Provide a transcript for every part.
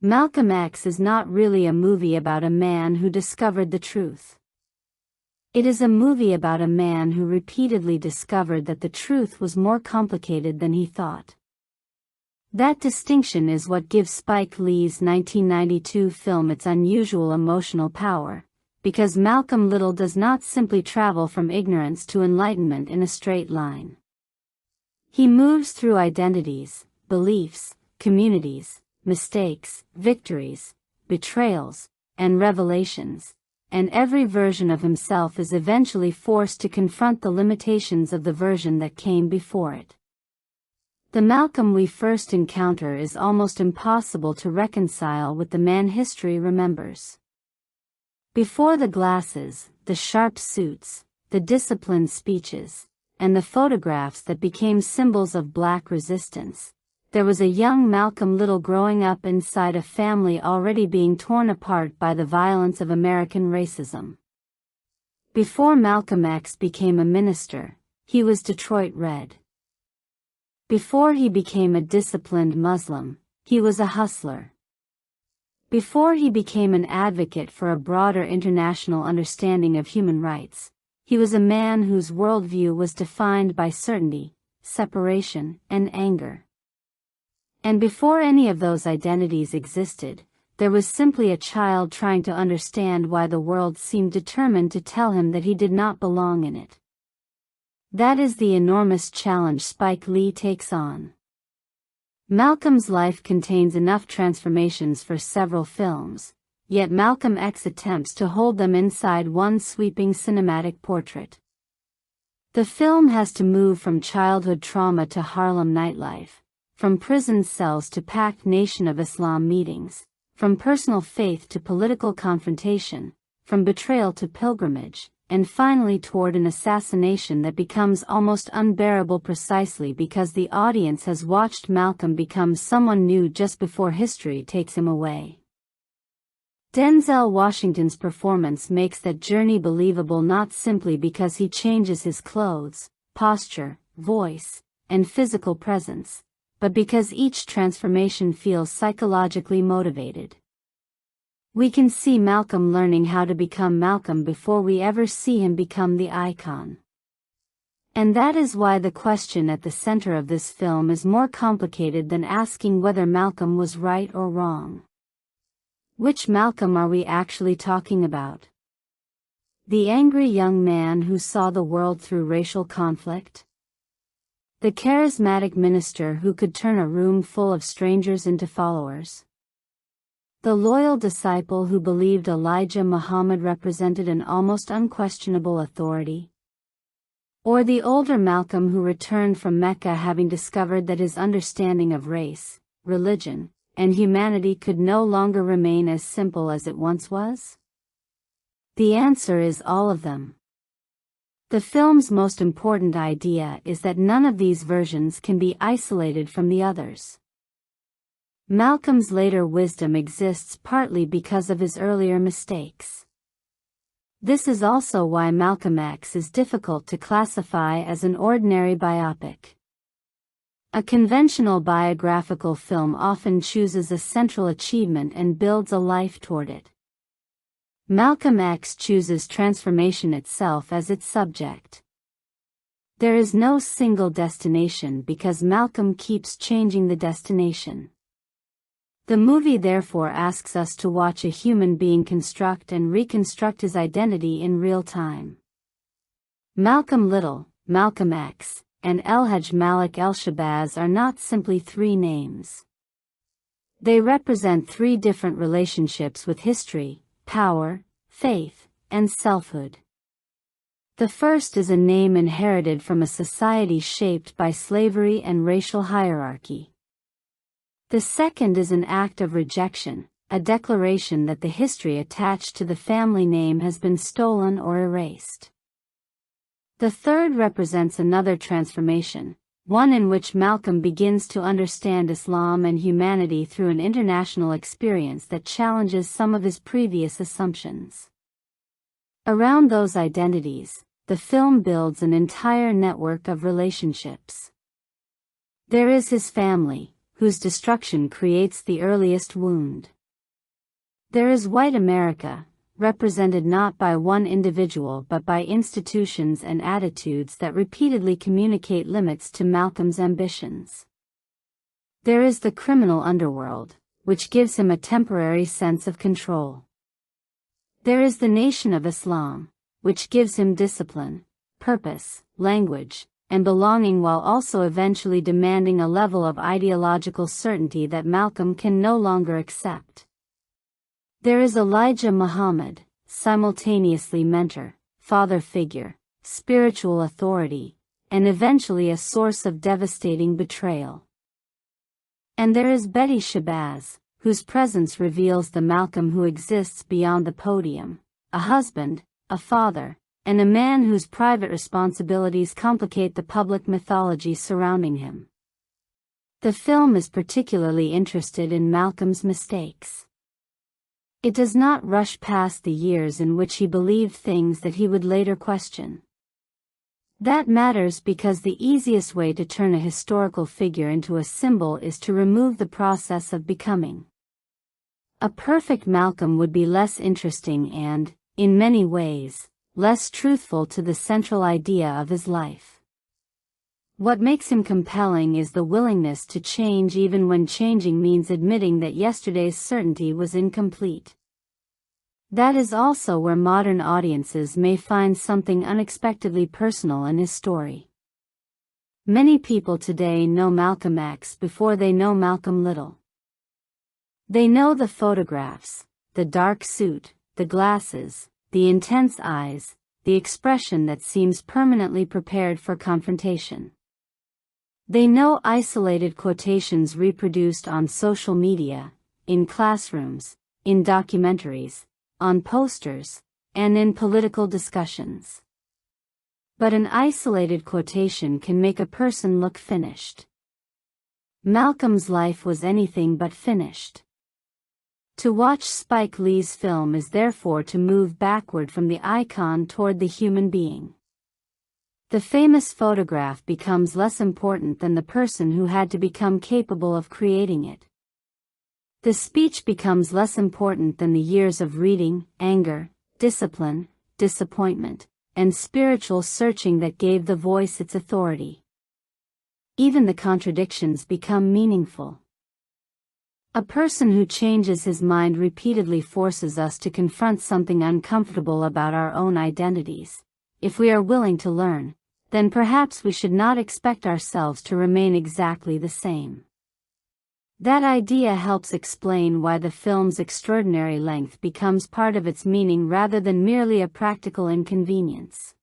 Malcolm X is not really a movie about a man who discovered the truth. It is a movie about a man who repeatedly discovered that the truth was more complicated than he thought. That distinction is what gives Spike Lee's 1992 film its unusual emotional power, because Malcolm Little does not simply travel from ignorance to enlightenment in a straight line. He moves through identities, beliefs, communities, mistakes, victories, betrayals, and revelations, and every version of himself is eventually forced to confront the limitations of the version that came before it. The Malcolm we first encounter is almost impossible to reconcile with the man history remembers. Before the glasses, the sharp suits, the disciplined speeches, and the photographs that became symbols of black resistance, there was a young Malcolm Little growing up inside a family already being torn apart by the violence of American racism. Before Malcolm X became a minister, he was Detroit Red. Before he became a disciplined Muslim, he was a hustler. Before he became an advocate for a broader international understanding of human rights, he was a man whose worldview was defined by certainty, separation, and anger. And before any of those identities existed, there was simply a child trying to understand why the world seemed determined to tell him that he did not belong in it. That is the enormous challenge Spike Lee takes on. Malcolm's life contains enough transformations for several films, yet Malcolm X attempts to hold them inside one sweeping cinematic portrait. The film has to move from childhood trauma to Harlem nightlife, from prison cells to packed Nation of Islam meetings, from personal faith to political confrontation, from betrayal to pilgrimage, and finally toward an assassination that becomes almost unbearable precisely because the audience has watched Malcolm become someone new just before history takes him away. Denzel Washington's performance makes that journey believable not simply because he changes his clothes, posture, voice, and physical presence, but because each transformation feels psychologically motivated. We can see Malcolm learning how to become Malcolm before we ever see him become the icon. And that is why the question at the center of this film is more complicated than asking whether Malcolm was right or wrong. Which Malcolm are we actually talking about? The angry young man who saw the world through racial conflict? The charismatic minister who could turn a room full of strangers into followers? The loyal disciple who believed Elijah Muhammad represented an almost unquestionable authority? Or the older Malcolm who returned from Mecca having discovered that his understanding of race, religion, and humanity could no longer remain as simple as it once was? The answer is all of them. The film's most important idea is that none of these versions can be isolated from the others. Malcolm's later wisdom exists partly because of his earlier mistakes. This is also why Malcolm X is difficult to classify as an ordinary biopic. A conventional biographical film often chooses a central achievement and builds a life toward it. Malcolm X chooses transformation itself as its subject. There is no single destination because Malcolm keeps changing the destination. The movie therefore asks us to watch a human being construct and reconstruct his identity in real time. Malcolm Little, Malcolm X, and El-Hajj Malik El-Shabazz are not simply three names. They represent three different relationships with history, power, faith, and selfhood. The first is a name inherited from a society shaped by slavery and racial hierarchy. The second is an act of rejection, a declaration that the history attached to the family name has been stolen or erased. The third represents another transformation, one in which Malcolm begins to understand Islam and humanity through an international experience that challenges some of his previous assumptions. Around those identities, the film builds an entire network of relationships. There is his family, whose destruction creates the earliest wound. There is white America, represented not by one individual but by institutions and attitudes that repeatedly communicate limits to Malcolm's ambitions. There is the criminal underworld, which gives him a temporary sense of control. There is the nation of Islam, which gives him discipline, purpose, language, and belonging while also eventually demanding a level of ideological certainty that Malcolm can no longer accept. There is Elijah Muhammad, simultaneously mentor, father figure, spiritual authority, and eventually a source of devastating betrayal. And there is Betty Shabazz, whose presence reveals the Malcolm who exists beyond the podium, a husband, a father, and a man whose private responsibilities complicate the public mythology surrounding him. The film is particularly interested in Malcolm's mistakes. It does not rush past the years in which he believed things that he would later question. That matters because the easiest way to turn a historical figure into a symbol is to remove the process of becoming. A perfect Malcolm would be less interesting and, in many ways, less truthful to the central idea of his life. What makes him compelling is the willingness to change even when changing means admitting that yesterday's certainty was incomplete. That is also where modern audiences may find something unexpectedly personal in his story. Many people today know Malcolm X before they know Malcolm Little. They know the photographs, the dark suit, the glasses, the intense eyes, the expression that seems permanently prepared for confrontation. They know isolated quotations reproduced on social media, in classrooms, in documentaries, on posters, and in political discussions. But an isolated quotation can make a person look finished. Malcolm's life was anything but finished. To watch Spike Lee's film is therefore to move backward from the icon toward the human being. The famous photograph becomes less important than the person who had to become capable of creating it. The speech becomes less important than the years of reading, anger, discipline, disappointment, and spiritual searching that gave the voice its authority. Even the contradictions become meaningful. A person who changes his mind repeatedly forces us to confront something uncomfortable about our own identities. If we are willing to learn, then perhaps we should not expect ourselves to remain exactly the same. That idea helps explain why the film's extraordinary length becomes part of its meaning rather than merely a practical inconvenience.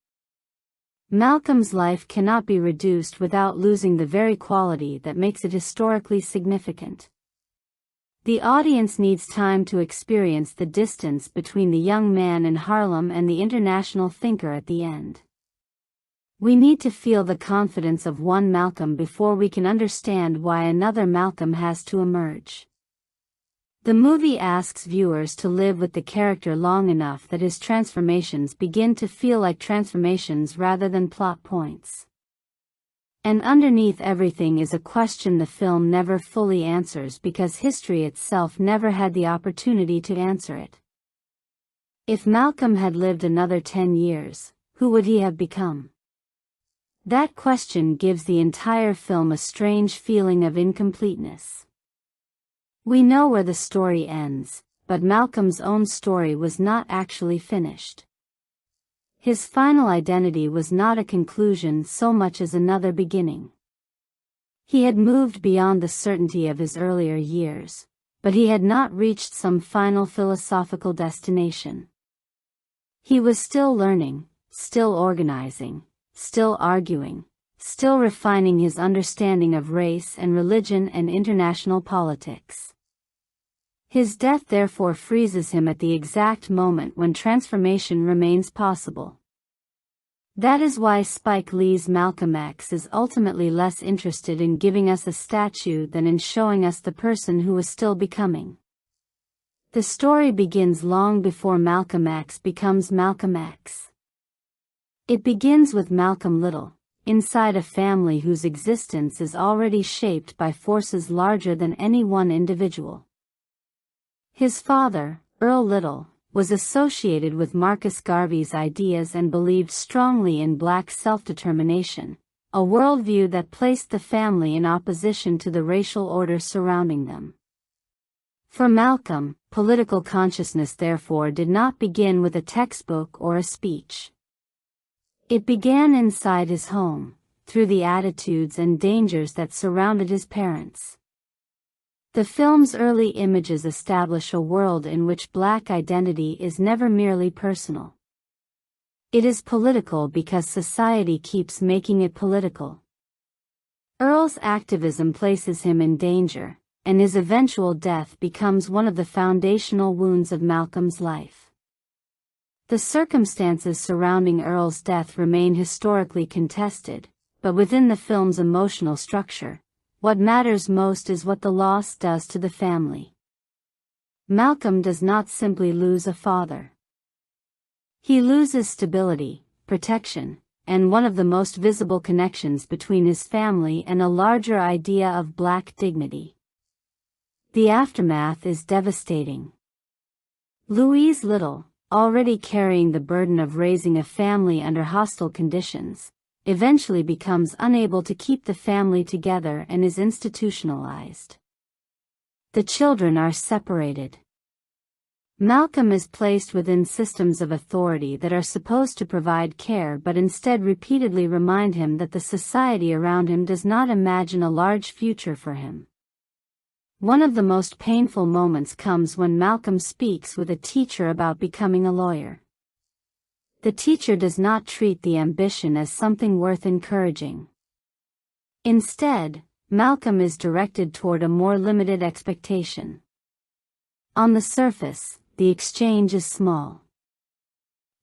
Malcolm's life cannot be reduced without losing the very quality that makes it historically significant. The audience needs time to experience the distance between the young man in Harlem and the international thinker at the end. We need to feel the confidence of one Malcolm before we can understand why another Malcolm has to emerge. The movie asks viewers to live with the character long enough that his transformations begin to feel like transformations rather than plot points. And underneath everything is a question the film never fully answers because history itself never had the opportunity to answer it. If Malcolm had lived another 10 years, who would he have become? That question gives the entire film a strange feeling of incompleteness. We know where the story ends, but Malcolm's own story was not actually finished. His final identity was not a conclusion so much as another beginning. He had moved beyond the certainty of his earlier years, but he had not reached some final philosophical destination. He was still learning, still organizing, still arguing, still refining his understanding of race and religion and international politics. His death therefore freezes him at the exact moment when transformation remains possible. That is why Spike Lee's Malcolm X is ultimately less interested in giving us a statue than in showing us the person who is still becoming. The story begins long before Malcolm X becomes Malcolm X. It begins with Malcolm Little, inside a family whose existence is already shaped by forces larger than any one individual. His father, Earl Little, was associated with Marcus Garvey's ideas and believed strongly in black self-determination, a worldview that placed the family in opposition to the racial order surrounding them. For Malcolm, political consciousness therefore did not begin with a textbook or a speech. It began inside his home, through the attitudes and dangers that surrounded his parents. The film's early images establish a world in which black identity is never merely personal. It is political because society keeps making it political. Earl's activism places him in danger, and his eventual death becomes one of the foundational wounds of Malcolm's life. The circumstances surrounding Earl's death remain historically contested, but within the film's emotional structure, what matters most is what the loss does to the family. Malcolm does not simply lose a father. He loses stability, protection, and one of the most visible connections between his family and a larger idea of black dignity. The aftermath is devastating. Louise Little, already carrying the burden of raising a family under hostile conditions, eventually becomes unable to keep the family together and is institutionalized. The children are separated. Malcolm is placed within systems of authority that are supposed to provide care but instead repeatedly remind him that the society around him does not imagine a large future for him. One of the most painful moments comes when Malcolm speaks with a teacher about becoming a lawyer. The teacher does not treat the ambition as something worth encouraging. Instead, Malcolm is directed toward a more limited expectation. On the surface, the exchange is small.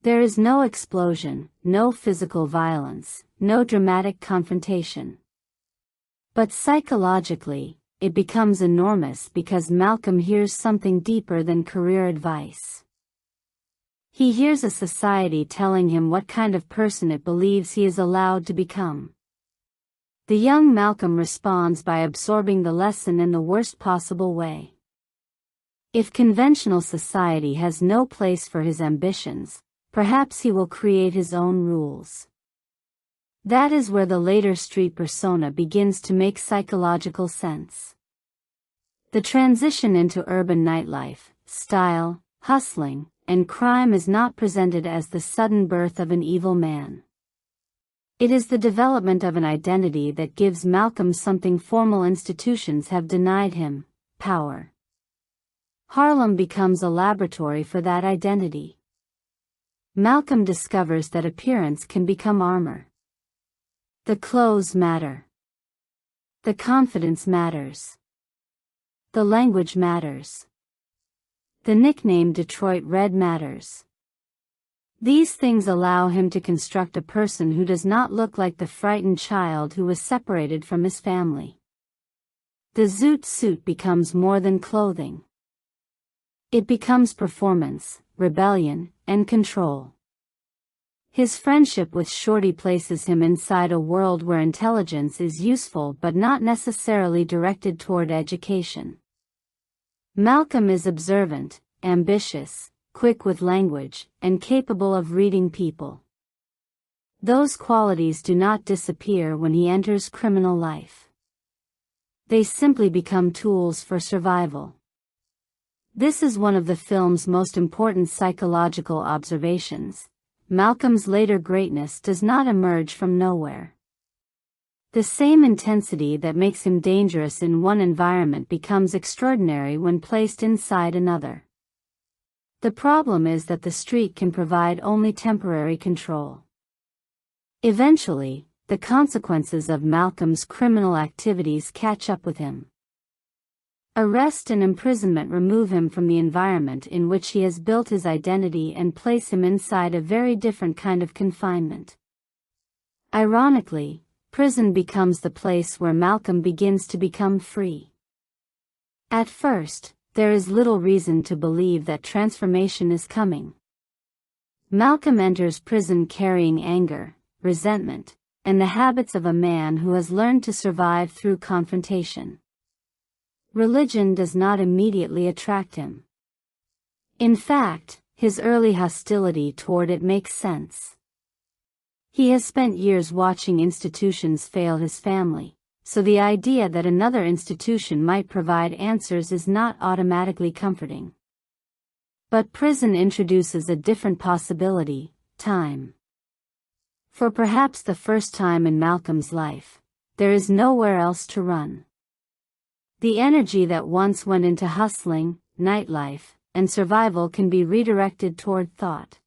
There is no explosion, no physical violence, no dramatic confrontation. But psychologically, it becomes enormous because Malcolm hears something deeper than career advice. He hears a society telling him what kind of person it believes he is allowed to become. The young Malcolm responds by absorbing the lesson in the worst possible way. If conventional society has no place for his ambitions, perhaps he will create his own rules. That is where the later street persona begins to make psychological sense. The transition into urban nightlife, style, hustling, and crime is not presented as the sudden birth of an evil man. It is the development of an identity that gives Malcolm something formal institutions have denied him: power. Harlem becomes a laboratory for that identity. Malcolm discovers that appearance can become armor. The clothes matter. The confidence matters. The language matters. The nickname Detroit Red matters. These things allow him to construct a person who does not look like the frightened child who was separated from his family. The zoot suit becomes more than clothing. It becomes performance, rebellion, and control. His friendship with Shorty places him inside a world where intelligence is useful but not necessarily directed toward education. Malcolm is observant, ambitious, quick with language, and capable of reading people. Those qualities do not disappear when he enters criminal life. They simply become tools for survival. This is one of the film's most important psychological observations. Malcolm's later greatness does not emerge from nowhere. The same intensity that makes him dangerous in one environment becomes extraordinary when placed inside another. The problem is that the street can provide only temporary control. Eventually, the consequences of Malcolm's criminal activities catch up with him. Arrest and imprisonment remove him from the environment in which he has built his identity and place him inside a very different kind of confinement. Ironically, prison becomes the place where Malcolm begins to become free. At first, there is little reason to believe that transformation is coming. Malcolm enters prison carrying anger, resentment, and the habits of a man who has learned to survive through confrontation. Religion does not immediately attract him. In fact, his early hostility toward it makes sense. He has spent years watching institutions fail his family, so the idea that another institution might provide answers is not automatically comforting. But prison introduces a different possibility: time. For perhaps the first time in Malcolm's life, there is nowhere else to run. The energy that once went into hustling, nightlife, and survival can be redirected toward thought.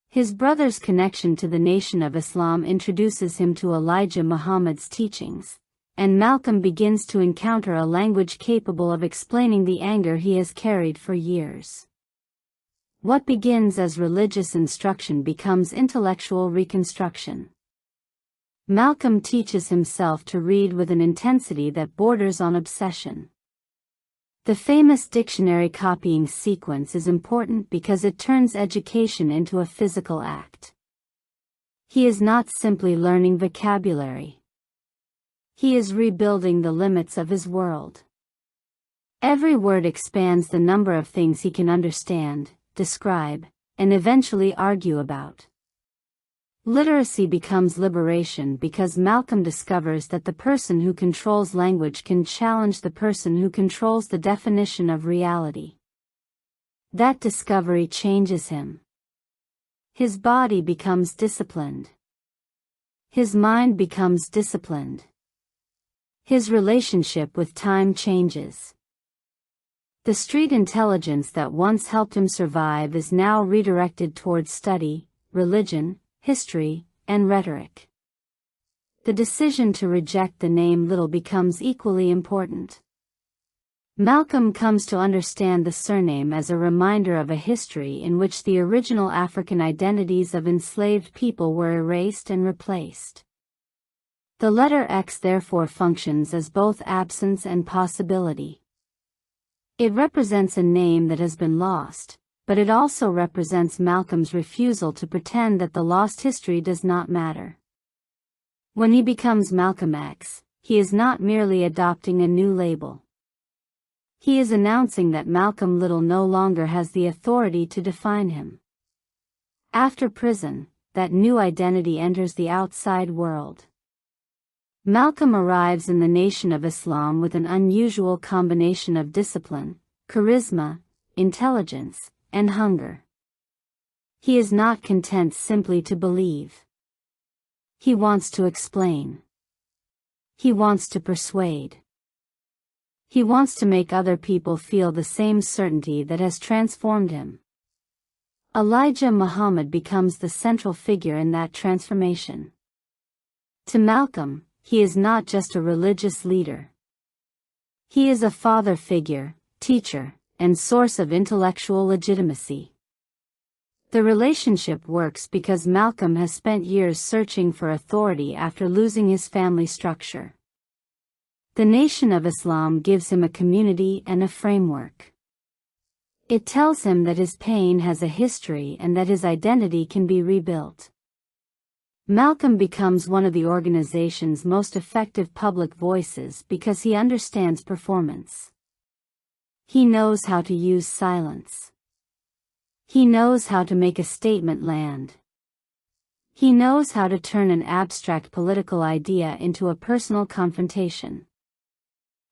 His brother's connection to the Nation of Islam introduces him to Elijah Muhammad's teachings, and Malcolm begins to encounter a language capable of explaining the anger he has carried for years. What begins as religious instruction becomes intellectual reconstruction. Malcolm teaches himself to read with an intensity that borders on obsession. The famous dictionary copying sequence is important because it turns education into a physical act. He is not simply learning vocabulary. He is rebuilding the limits of his world. Every word expands the number of things he can understand, describe, and eventually argue about. Literacy becomes liberation because Malcolm discovers that the person who controls language can challenge the person who controls the definition of reality. That discovery changes him. His body becomes disciplined. His mind becomes disciplined. His relationship with time changes. The street intelligence that once helped him survive is now redirected towards study, religion, history, and rhetoric. The decision to reject the name Little becomes equally important. Malcolm comes to understand the surname as a reminder of a history in which the original African identities of enslaved people were erased and replaced. The letter X therefore functions as both absence and possibility. It represents a name that has been lost, but it also represents Malcolm's refusal to pretend that the lost history does not matter. When he becomes Malcolm X, he is not merely adopting a new label. He is announcing that Malcolm Little no longer has the authority to define him. After prison, that new identity enters the outside world. Malcolm arrives in the Nation of Islam with an unusual combination of discipline, charisma, intelligence, and hunger. He is not content simply to believe. He wants to explain. He wants to persuade. He wants to make other people feel the same certainty that has transformed him. Elijah Muhammad becomes the central figure in that transformation. To Malcolm, he is not just a religious leader. He is a father figure, teacher, and source of intellectual legitimacy. The relationship works because Malcolm has spent years searching for authority after losing his family structure. The Nation of Islam gives him a community and a framework. It tells him that his pain has a history and that his identity can be rebuilt. Malcolm becomes one of the organization's most effective public voices because he understands performance. He knows how to use silence. He knows how to make a statement land. He knows how to turn an abstract political idea into a personal confrontation.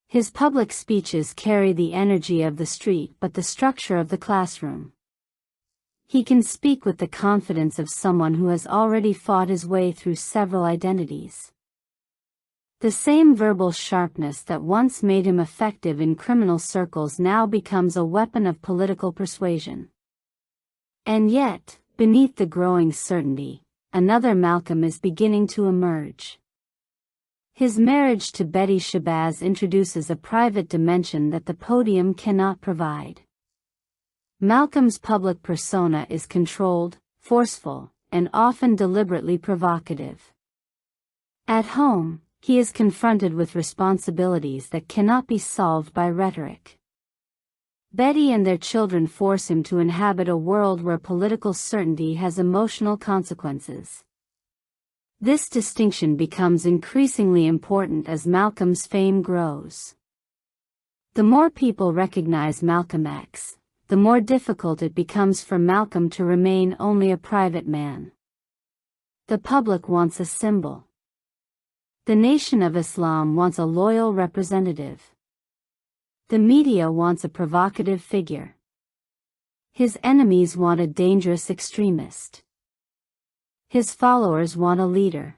His public speeches carry the energy of the street but the structure of the classroom. He can speak with the confidence of someone who has already fought his way through several identities. The same verbal sharpness that once made him effective in criminal circles now becomes a weapon of political persuasion. And yet, beneath the growing certainty, another Malcolm is beginning to emerge. His marriage to Betty Shabazz introduces a private dimension that the podium cannot provide. Malcolm's public persona is controlled, forceful, and often deliberately provocative. At home, he is confronted with responsibilities that cannot be solved by rhetoric. Betty and their children force him to inhabit a world where political certainty has emotional consequences. This distinction becomes increasingly important as Malcolm's fame grows. The more people recognize Malcolm X, the more difficult it becomes for Malcolm to remain only a private man. The public wants a symbol. The Nation of Islam wants a loyal representative. The media wants a provocative figure. His enemies want a dangerous extremist. His followers want a leader.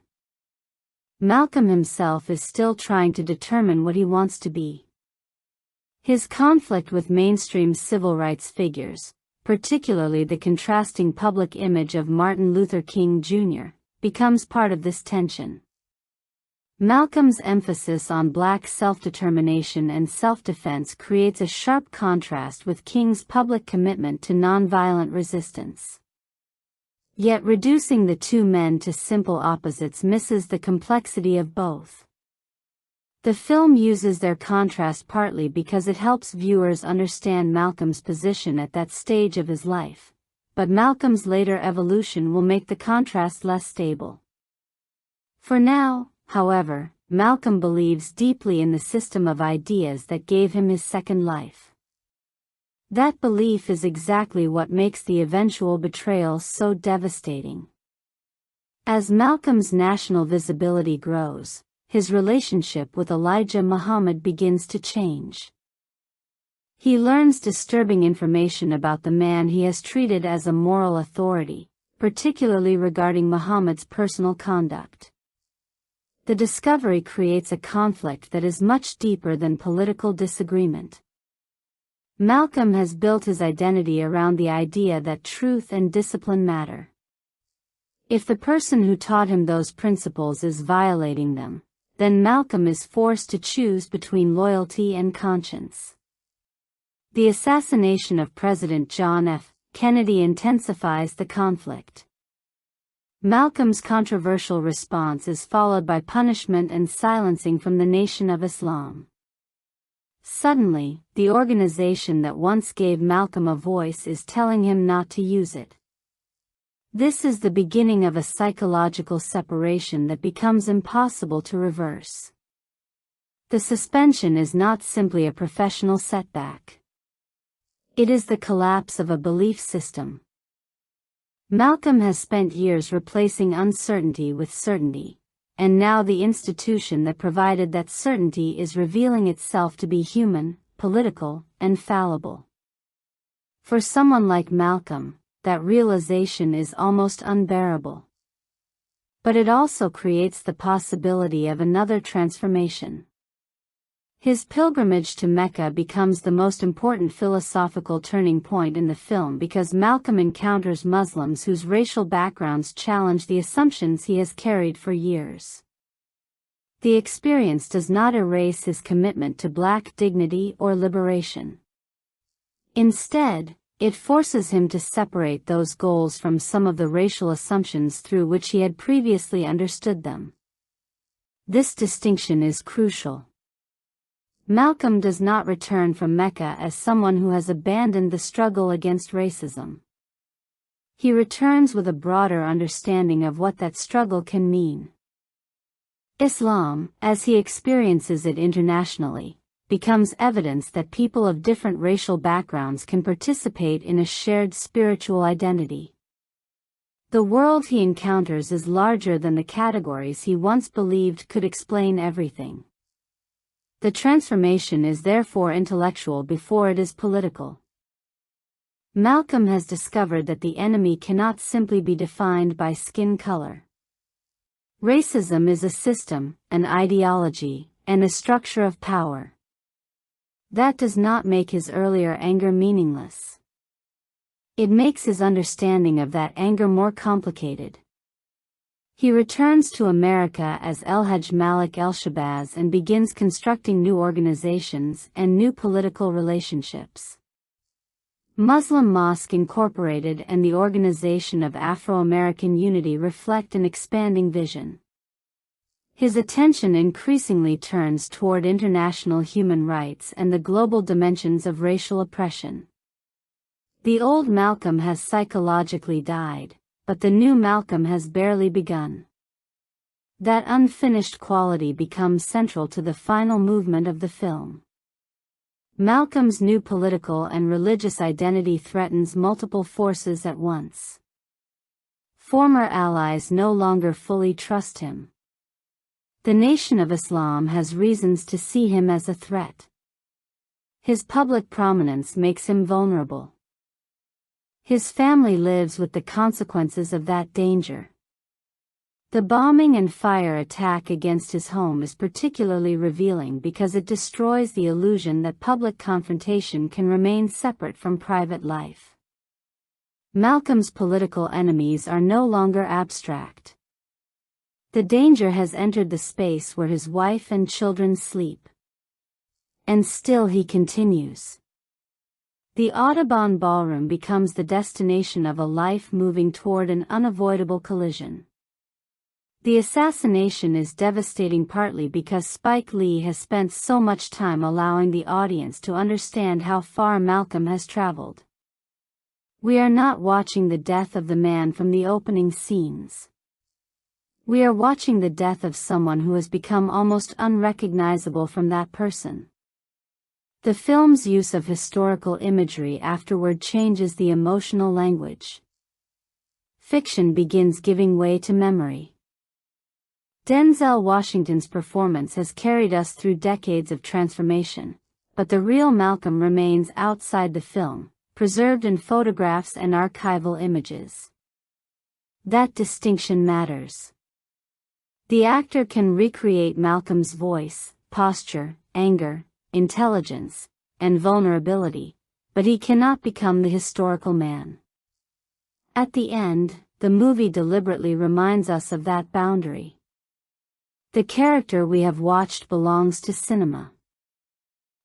Malcolm himself is still trying to determine what he wants to be. His conflict with mainstream civil rights figures, particularly the contrasting public image of Martin Luther King Jr., becomes part of this tension. Malcolm's emphasis on black self-determination and self-defense creates a sharp contrast with King's public commitment to nonviolent resistance. Yet reducing the two men to simple opposites misses the complexity of both. The film uses their contrast partly because it helps viewers understand Malcolm's position at that stage of his life, but Malcolm's later evolution will make the contrast less stable. For now, however, Malcolm believes deeply in the system of ideas that gave him his second life. That belief is exactly what makes the eventual betrayal so devastating. As Malcolm's national visibility grows, his relationship with Elijah Muhammad begins to change. He learns disturbing information about the man he has treated as a moral authority, particularly regarding Muhammad's personal conduct. The discovery creates a conflict that is much deeper than political disagreement. Malcolm has built his identity around the idea that truth and discipline matter. If the person who taught him those principles is violating them, then Malcolm is forced to choose between loyalty and conscience. The assassination of President John F. Kennedy intensifies the conflict. Malcolm's controversial response is followed by punishment and silencing from the Nation of Islam. Suddenly, the organization that once gave Malcolm a voice is telling him not to use it. This is the beginning of a psychological separation that becomes impossible to reverse. The suspension is not simply a professional setback. It is the collapse of a belief system. Malcolm has spent years replacing uncertainty with certainty, and now the institution that provided that certainty is revealing itself to be human, political, and fallible. For someone like Malcolm, that realization is almost unbearable. But it also creates the possibility of another transformation. His pilgrimage to Mecca becomes the most important philosophical turning point in the film because Malcolm encounters Muslims whose racial backgrounds challenge the assumptions he has carried for years. The experience does not erase his commitment to black dignity or liberation. Instead, it forces him to separate those goals from some of the racial assumptions through which he had previously understood them. This distinction is crucial. Malcolm does not return from Mecca as someone who has abandoned the struggle against racism. He returns with a broader understanding of what that struggle can mean. Islam, as he experiences it internationally, becomes evidence that people of different racial backgrounds can participate in a shared spiritual identity. The world he encounters is larger than the categories he once believed could explain everything. The transformation is therefore intellectual before it is political. Malcolm has discovered that the enemy cannot simply be defined by skin color. Racism is a system, an ideology, and a structure of power. That does not make his earlier anger meaningless. It makes his understanding of that anger more complicated. He returns to America as El-Hajj Malik El-Shabazz and begins constructing new organizations and new political relationships. Muslim Mosque Incorporated and the Organization of Afro-American Unity reflect an expanding vision. His attention increasingly turns toward international human rights and the global dimensions of racial oppression. The old Malcolm has psychologically died, but the new Malcolm has barely begun. That unfinished quality becomes central to the final movement of the film. Malcolm's new political and religious identity threatens multiple forces at once. Former allies no longer fully trust him. The Nation of Islam has reasons to see him as a threat. His public prominence makes him vulnerable. His family lives with the consequences of that danger. The bombing and fire attack against his home is particularly revealing because it destroys the illusion that public confrontation can remain separate from private life. Malcolm's political enemies are no longer abstract. The danger has entered the space where his wife and children sleep. And still he continues. The Audubon Ballroom becomes the destination of a life moving toward an unavoidable collision. The assassination is devastating partly because Spike Lee has spent so much time allowing the audience to understand how far Malcolm has traveled. We are not watching the death of the man from the opening scenes. We are watching the death of someone who has become almost unrecognizable from that person. The film's use of historical imagery afterward changes the emotional language. Fiction begins giving way to memory. Denzel Washington's performance has carried us through decades of transformation, but the real Malcolm remains outside the film, preserved in photographs and archival images. That distinction matters. The actor can recreate Malcolm's voice, posture, anger, intelligence, and vulnerability, but he cannot become the historical man. At the end, the movie deliberately reminds us of that boundary. The character we have watched belongs to cinema.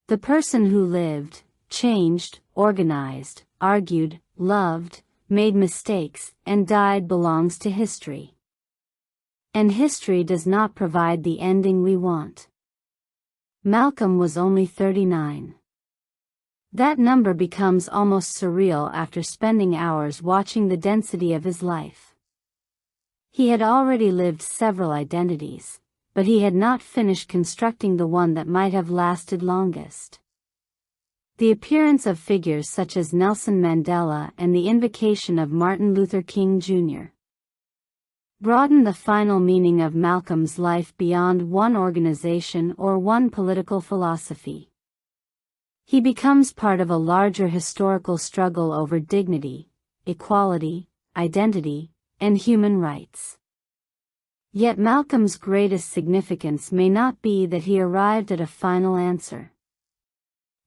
The person who lived, changed, organized, argued, loved, made mistakes, and died belongs to history. And history does not provide the ending we want. Malcolm was only 39. That number becomes almost surreal after spending hours watching the density of his life. He had already lived several identities, but he had not finished constructing the one that might have lasted longest. The appearance of figures such as Nelson Mandela and the invocation of Martin Luther King Jr. broaden the final meaning of Malcolm's life beyond one organization or one political philosophy. He becomes part of a larger historical struggle over dignity, equality, identity, and human rights. Yet Malcolm's greatest significance may not be that he arrived at a final answer.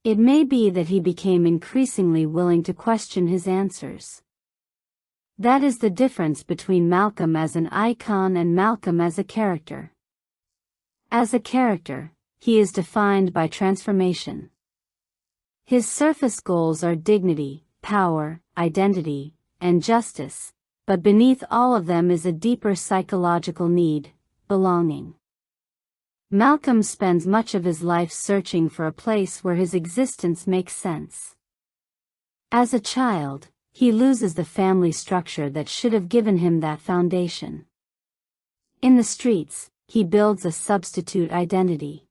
It may be that he became increasingly willing to question his answers. That is the difference between Malcolm as an icon and Malcolm as a character. As a character, he is defined by transformation. His surface goals are dignity, power, identity, and justice, but beneath all of them is a deeper psychological need, belonging. Malcolm spends much of his life searching for a place where his existence makes sense. As a child, he loses the family structure that should have given him that foundation. In the streets, he builds a substitute identity.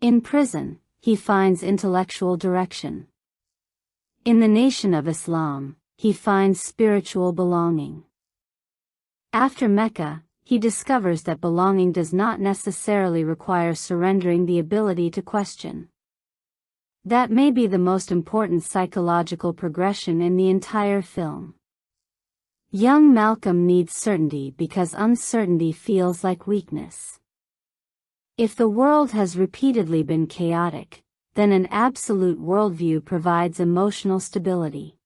In prison, he finds intellectual direction. In the Nation of Islam, he finds spiritual belonging. After Mecca, he discovers that belonging does not necessarily require surrendering the ability to question. That may be the most important psychological progression in the entire film. Young Malcolm needs certainty because uncertainty feels like weakness. If the world has repeatedly been chaotic, then an absolute worldview provides emotional stability.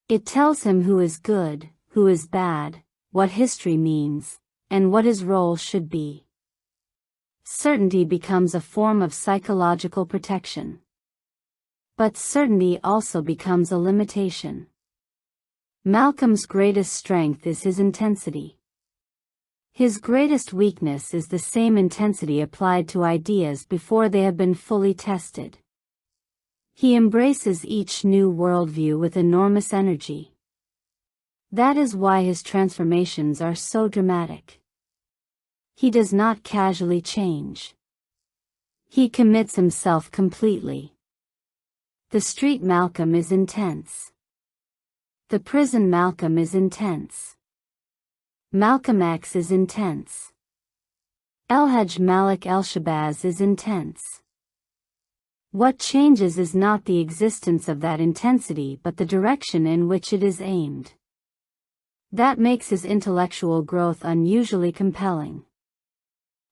It tells him who is good, who is bad, what history means, and what his role should be. Certainty becomes a form of psychological protection. But certainty also becomes a limitation. Malcolm's greatest strength is his intensity. His greatest weakness is the same intensity applied to ideas before they have been fully tested. He embraces each new worldview with enormous energy. That is why his transformations are so dramatic. He does not casually change. He commits himself completely. The street Malcolm is intense. The prison Malcolm is intense. Malcolm X is intense. El-Hajj Malik El-Shabazz is intense. What changes is not the existence of that intensity but the direction in which it is aimed. That makes his intellectual growth unusually compelling.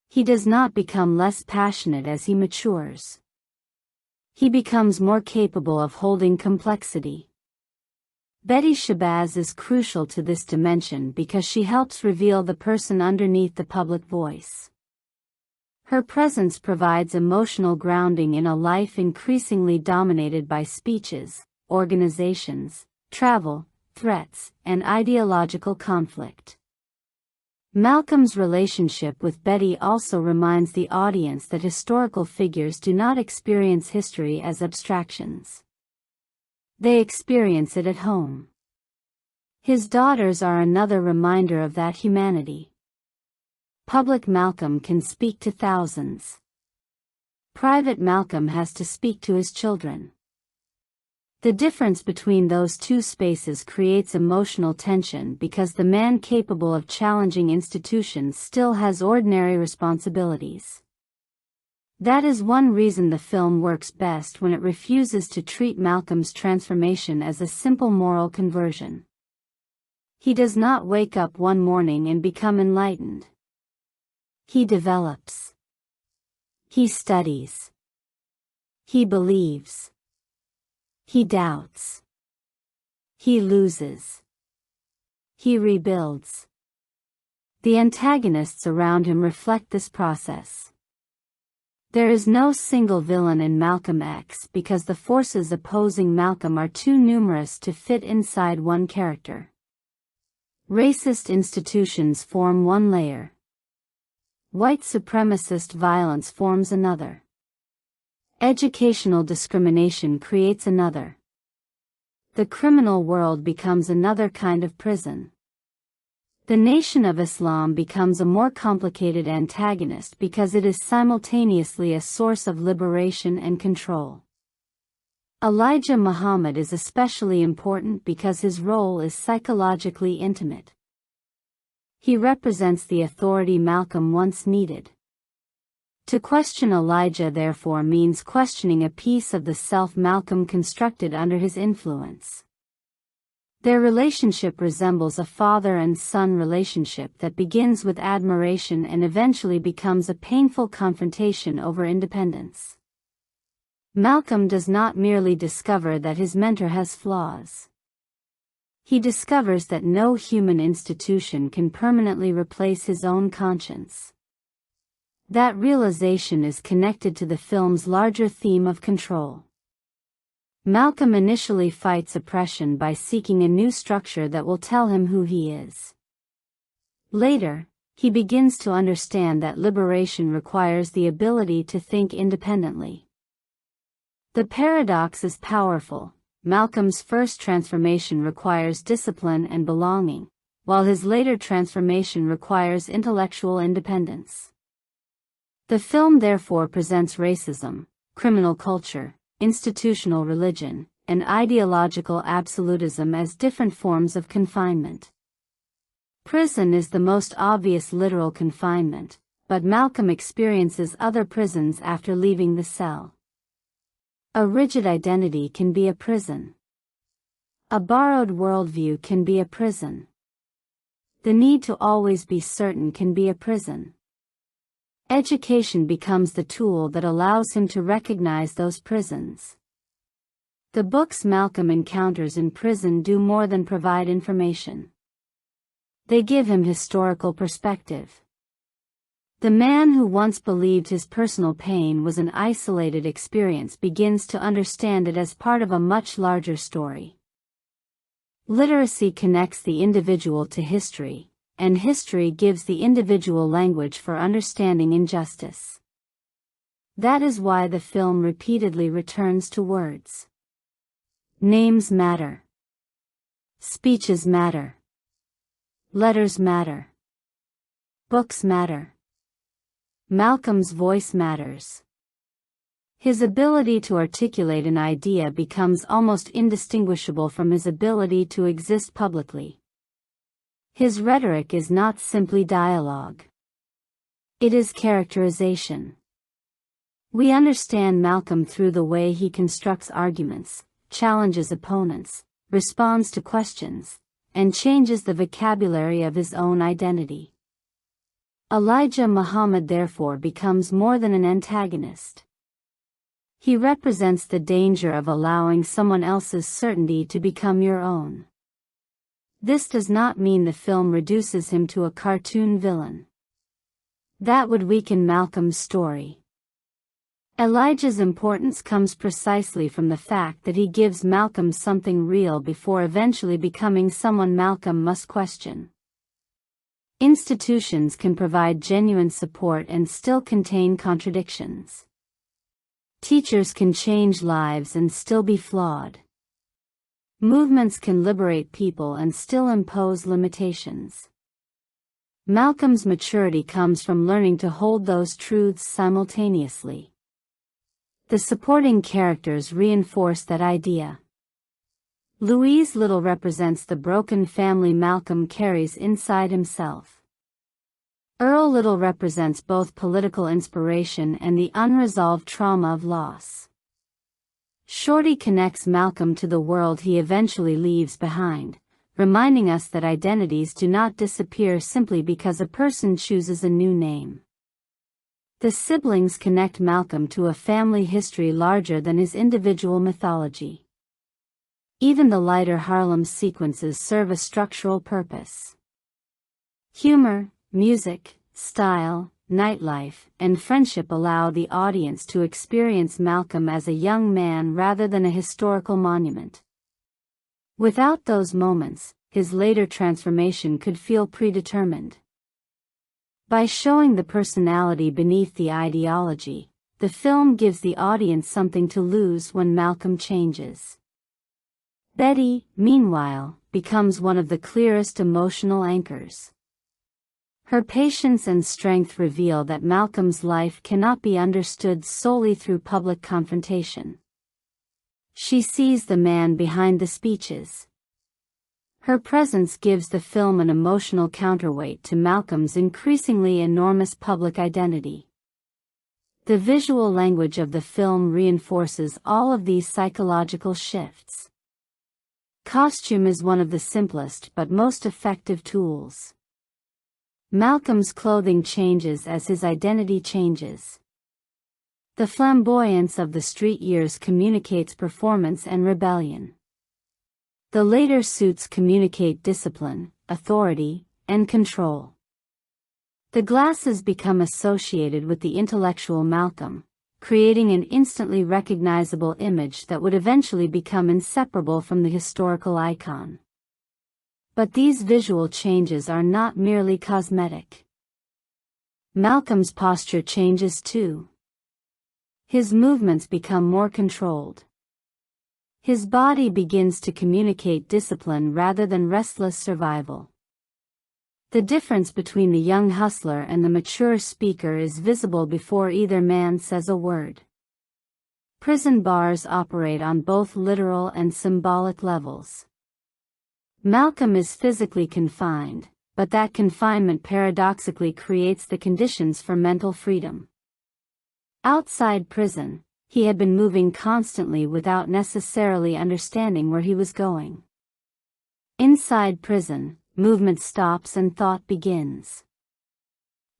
He does not become less passionate as he matures. He becomes more capable of holding complexity. Betty Shabazz is crucial to this dimension because she helps reveal the person underneath the public voice. Her presence provides emotional grounding in a life increasingly dominated by speeches, organizations, travel, threats, and ideological conflict. Malcolm's relationship with Betty also reminds the audience that historical figures do not experience history as abstractions. They experience it at home. His daughters are another reminder of that humanity. Public Malcolm can speak to thousands. Private Malcolm has to speak to his children. The difference between those two spaces creates emotional tension because the man capable of challenging institutions still has ordinary responsibilities. That is one reason the film works best when it refuses to treat Malcolm's transformation as a simple moral conversion. He does not wake up one morning and become enlightened. He develops. He studies. He believes. He doubts. He loses. He rebuilds. The antagonists around him reflect this process. There is no single villain in Malcolm X because the forces opposing Malcolm are too numerous to fit inside one character. Racist institutions form one layer. White supremacist violence forms another. Educational discrimination creates another. The criminal world becomes another kind of prison. The Nation of Islam becomes a more complicated antagonist because it is simultaneously a source of liberation and control. Elijah Muhammad is especially important because his role is psychologically intimate. He represents the authority Malcolm once needed. To question Elijah therefore means questioning a piece of the self Malcolm constructed under his influence. Their relationship resembles a father and son relationship that begins with admiration and eventually becomes a painful confrontation over independence. Malcolm does not merely discover that his mentor has flaws. He discovers that no human institution can permanently replace his own conscience. That realization is connected to the film's larger theme of control. Malcolm initially fights oppression by seeking a new structure that will tell him who he is. Later, he begins to understand that liberation requires the ability to think independently. The paradox is powerful. Malcolm's first transformation requires discipline and belonging, while his later transformation requires intellectual independence. The film therefore presents racism, criminal culture, institutional religion, and ideological absolutism as different forms of confinement. Prison is the most obvious literal confinement, but Malcolm experiences other prisons after leaving the cell. A rigid identity can be a prison. A borrowed worldview can be a prison. The need to always be certain can be a prison. Education becomes the tool that allows him to recognize those prisons. The books Malcolm encounters in prison do more than provide information. They give him historical perspective. The man who once believed his personal pain was an isolated experience begins to understand it as part of a much larger story. Literacy connects the individual to history, and history gives the individual language for understanding injustice. That is why the film repeatedly returns to words. Names matter. Speeches matter. Letters matter. Books matter. Malcolm's voice matters. His ability to articulate an idea becomes almost indistinguishable from his ability to exist publicly. His rhetoric is not simply dialogue. It is characterization. We understand Malcolm through the way he constructs arguments, challenges opponents, responds to questions, and changes the vocabulary of his own identity. Elijah Muhammad therefore becomes more than an antagonist. He represents the danger of allowing someone else's certainty to become your own. This does not mean the film reduces him to a cartoon villain. That would weaken Malcolm's story. Elijah's importance comes precisely from the fact that he gives Malcolm something real before eventually becoming someone Malcolm must question. Institutions can provide genuine support and still contain contradictions. Teachers can change lives and still be flawed. Movements can liberate people and still impose limitations. Malcolm's maturity comes from learning to hold those truths simultaneously. The supporting characters reinforce that idea. Louise Little represents the broken family Malcolm carries inside himself. Earl Little represents both political inspiration and the unresolved trauma of loss. Shorty connects Malcolm to the world he eventually leaves behind, reminding us that identities do not disappear simply because a person chooses a new name. The siblings connect Malcolm to a family history larger than his individual mythology. Even the lighter Harlem sequences serve a structural purpose. Humor, music, style, nightlife, and friendship allow the audience to experience Malcolm as a young man rather than a historical monument. Without those moments, his later transformation could feel predetermined. By showing the personality beneath the ideology, the film gives the audience something to lose when Malcolm changes. Betty, meanwhile, becomes one of the clearest emotional anchors. Her patience and strength reveal that Malcolm's life cannot be understood solely through public confrontation. She sees the man behind the speeches. Her presence gives the film an emotional counterweight to Malcolm's increasingly enormous public identity. The visual language of the film reinforces all of these psychological shifts. Costume is one of the simplest but most effective tools. Malcolm's clothing changes as his identity changes. The flamboyance of the street years communicates performance and rebellion. The later suits communicate discipline, authority, and control. The glasses become associated with the intellectual Malcolm, creating an instantly recognizable image that would eventually become inseparable from the historical icon. But these visual changes are not merely cosmetic. Malcolm's posture changes too. His movements become more controlled. His body begins to communicate discipline rather than restless survival. The difference between the young hustler and the mature speaker is visible before either man says a word. Prison bars operate on both literal and symbolic levels. Malcolm is physically confined, but that confinement paradoxically creates the conditions for mental freedom. Outside prison, he had been moving constantly without necessarily understanding where he was going. Inside prison, movement stops and thought begins.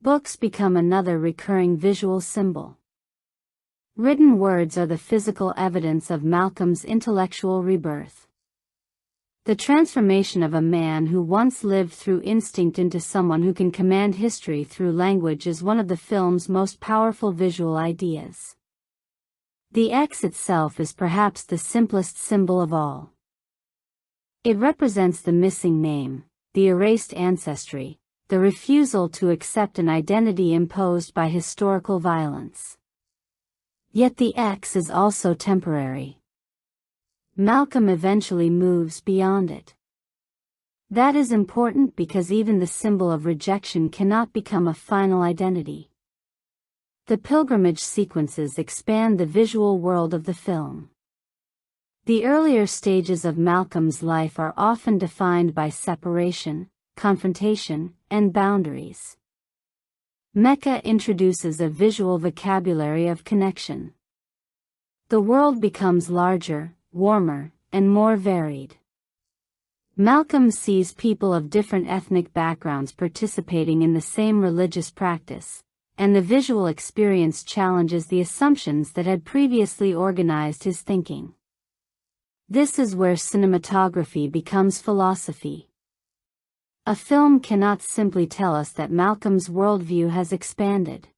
Books become another recurring visual symbol. Written words are the physical evidence of Malcolm's intellectual rebirth. The transformation of a man who once lived through instinct into someone who can command history through language is one of the film's most powerful visual ideas. The X itself is perhaps the simplest symbol of all. It represents the missing name, the erased ancestry, the refusal to accept an identity imposed by historical violence. Yet the X is also temporary. Malcolm eventually moves beyond it. That is important because even the symbol of rejection cannot become a final identity. The pilgrimage sequences expand the visual world of the film. The earlier stages of Malcolm's life are often defined by separation, confrontation, and boundaries. Mecca introduces a visual vocabulary of connection. The world becomes larger, warmer, and more varied. Malcolm sees people of different ethnic backgrounds participating in the same religious practice, and the visual experience challenges the assumptions that had previously organized his thinking. This is where cinematography becomes philosophy. A film cannot simply tell us that Malcolm's worldview has expanded.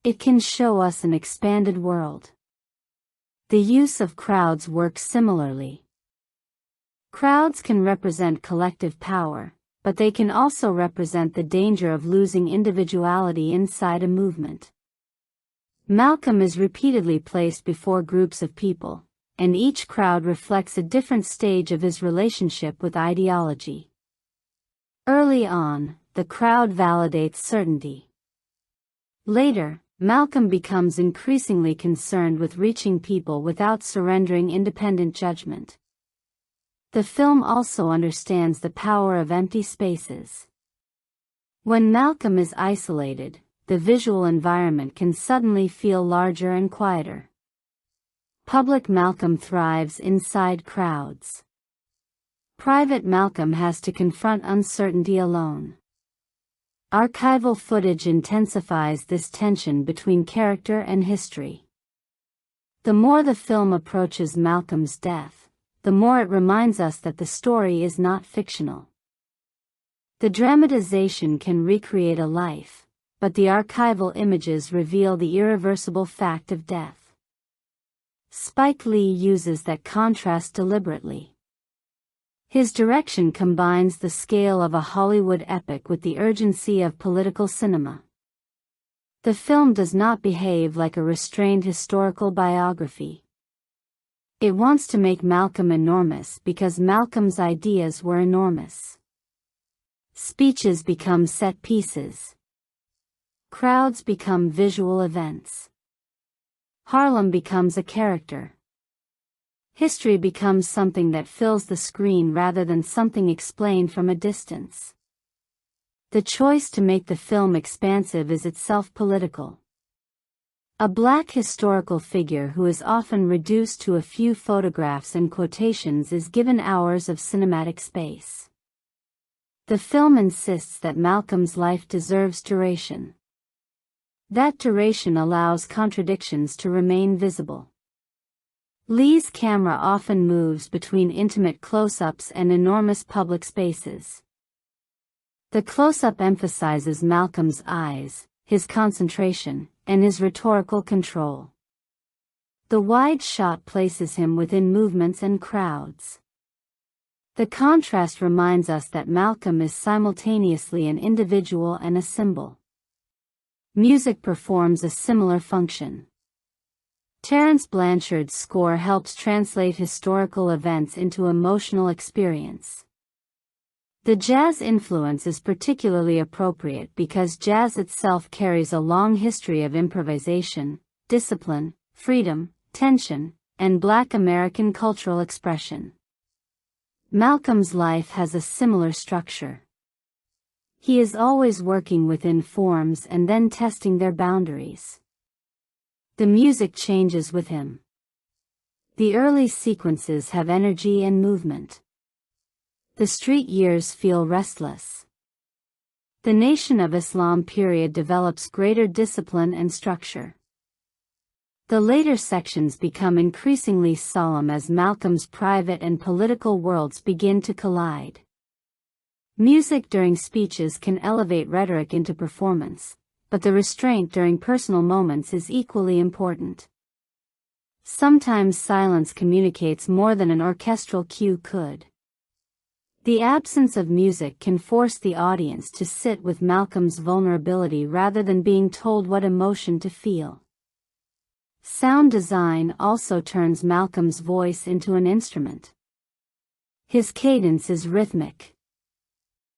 It can show us an expanded world. The use of crowds works similarly. Crowds can represent collective power, but they can also represent the danger of losing individuality inside a movement. Malcolm is repeatedly placed before groups of people, and each crowd reflects a different stage of his relationship with ideology. Early on, the crowd validates certainty. Later, Malcolm becomes increasingly concerned with reaching people without surrendering independent judgment. The film also understands the power of empty spaces. When Malcolm is isolated, the visual environment can suddenly feel larger and quieter. Public Malcolm thrives inside crowds. Private Malcolm has to confront uncertainty alone. Archival footage intensifies this tension between character and history. The more the film approaches Malcolm's death, the more it reminds us that the story is not fictional. The dramatization can recreate a life, but the archival images reveal the irreversible fact of death. Spike Lee uses that contrast deliberately. His direction combines the scale of a Hollywood epic with the urgency of political cinema. The film does not behave like a restrained historical biography. It wants to make Malcolm enormous because Malcolm's ideas were enormous. Speeches become set pieces. Crowds become visual events. Harlem becomes a character. History becomes something that fills the screen rather than something explained from a distance. The choice to make the film expansive is itself political. A black historical figure who is often reduced to a few photographs and quotations is given hours of cinematic space. The film insists that Malcolm's life deserves duration. That duration allows contradictions to remain visible. Lee's camera often moves between intimate close-ups and enormous public spaces. The close-up emphasizes Malcolm's eyes, his concentration, and his rhetorical control. The wide shot places him within movements and crowds. The contrast reminds us that Malcolm is simultaneously an individual and a symbol. Music performs a similar function. Terence Blanchard's score helps translate historical events into emotional experience. The jazz influence is particularly appropriate because jazz itself carries a long history of improvisation, discipline, freedom, tension, and Black American cultural expression. Malcolm's life has a similar structure. He is always working within forms and then testing their boundaries. The music changes with him. The early sequences have energy and movement. The street years feel restless. The Nation of Islam period develops greater discipline and structure. The later sections become increasingly solemn as Malcolm's private and political worlds begin to collide. Music during speeches can elevate rhetoric into performance, but the restraint during personal moments is equally important. Sometimes silence communicates more than an orchestral cue could. The absence of music can force the audience to sit with Malcolm's vulnerability rather than being told what emotion to feel. Sound design also turns Malcolm's voice into an instrument. His cadence is rhythmic.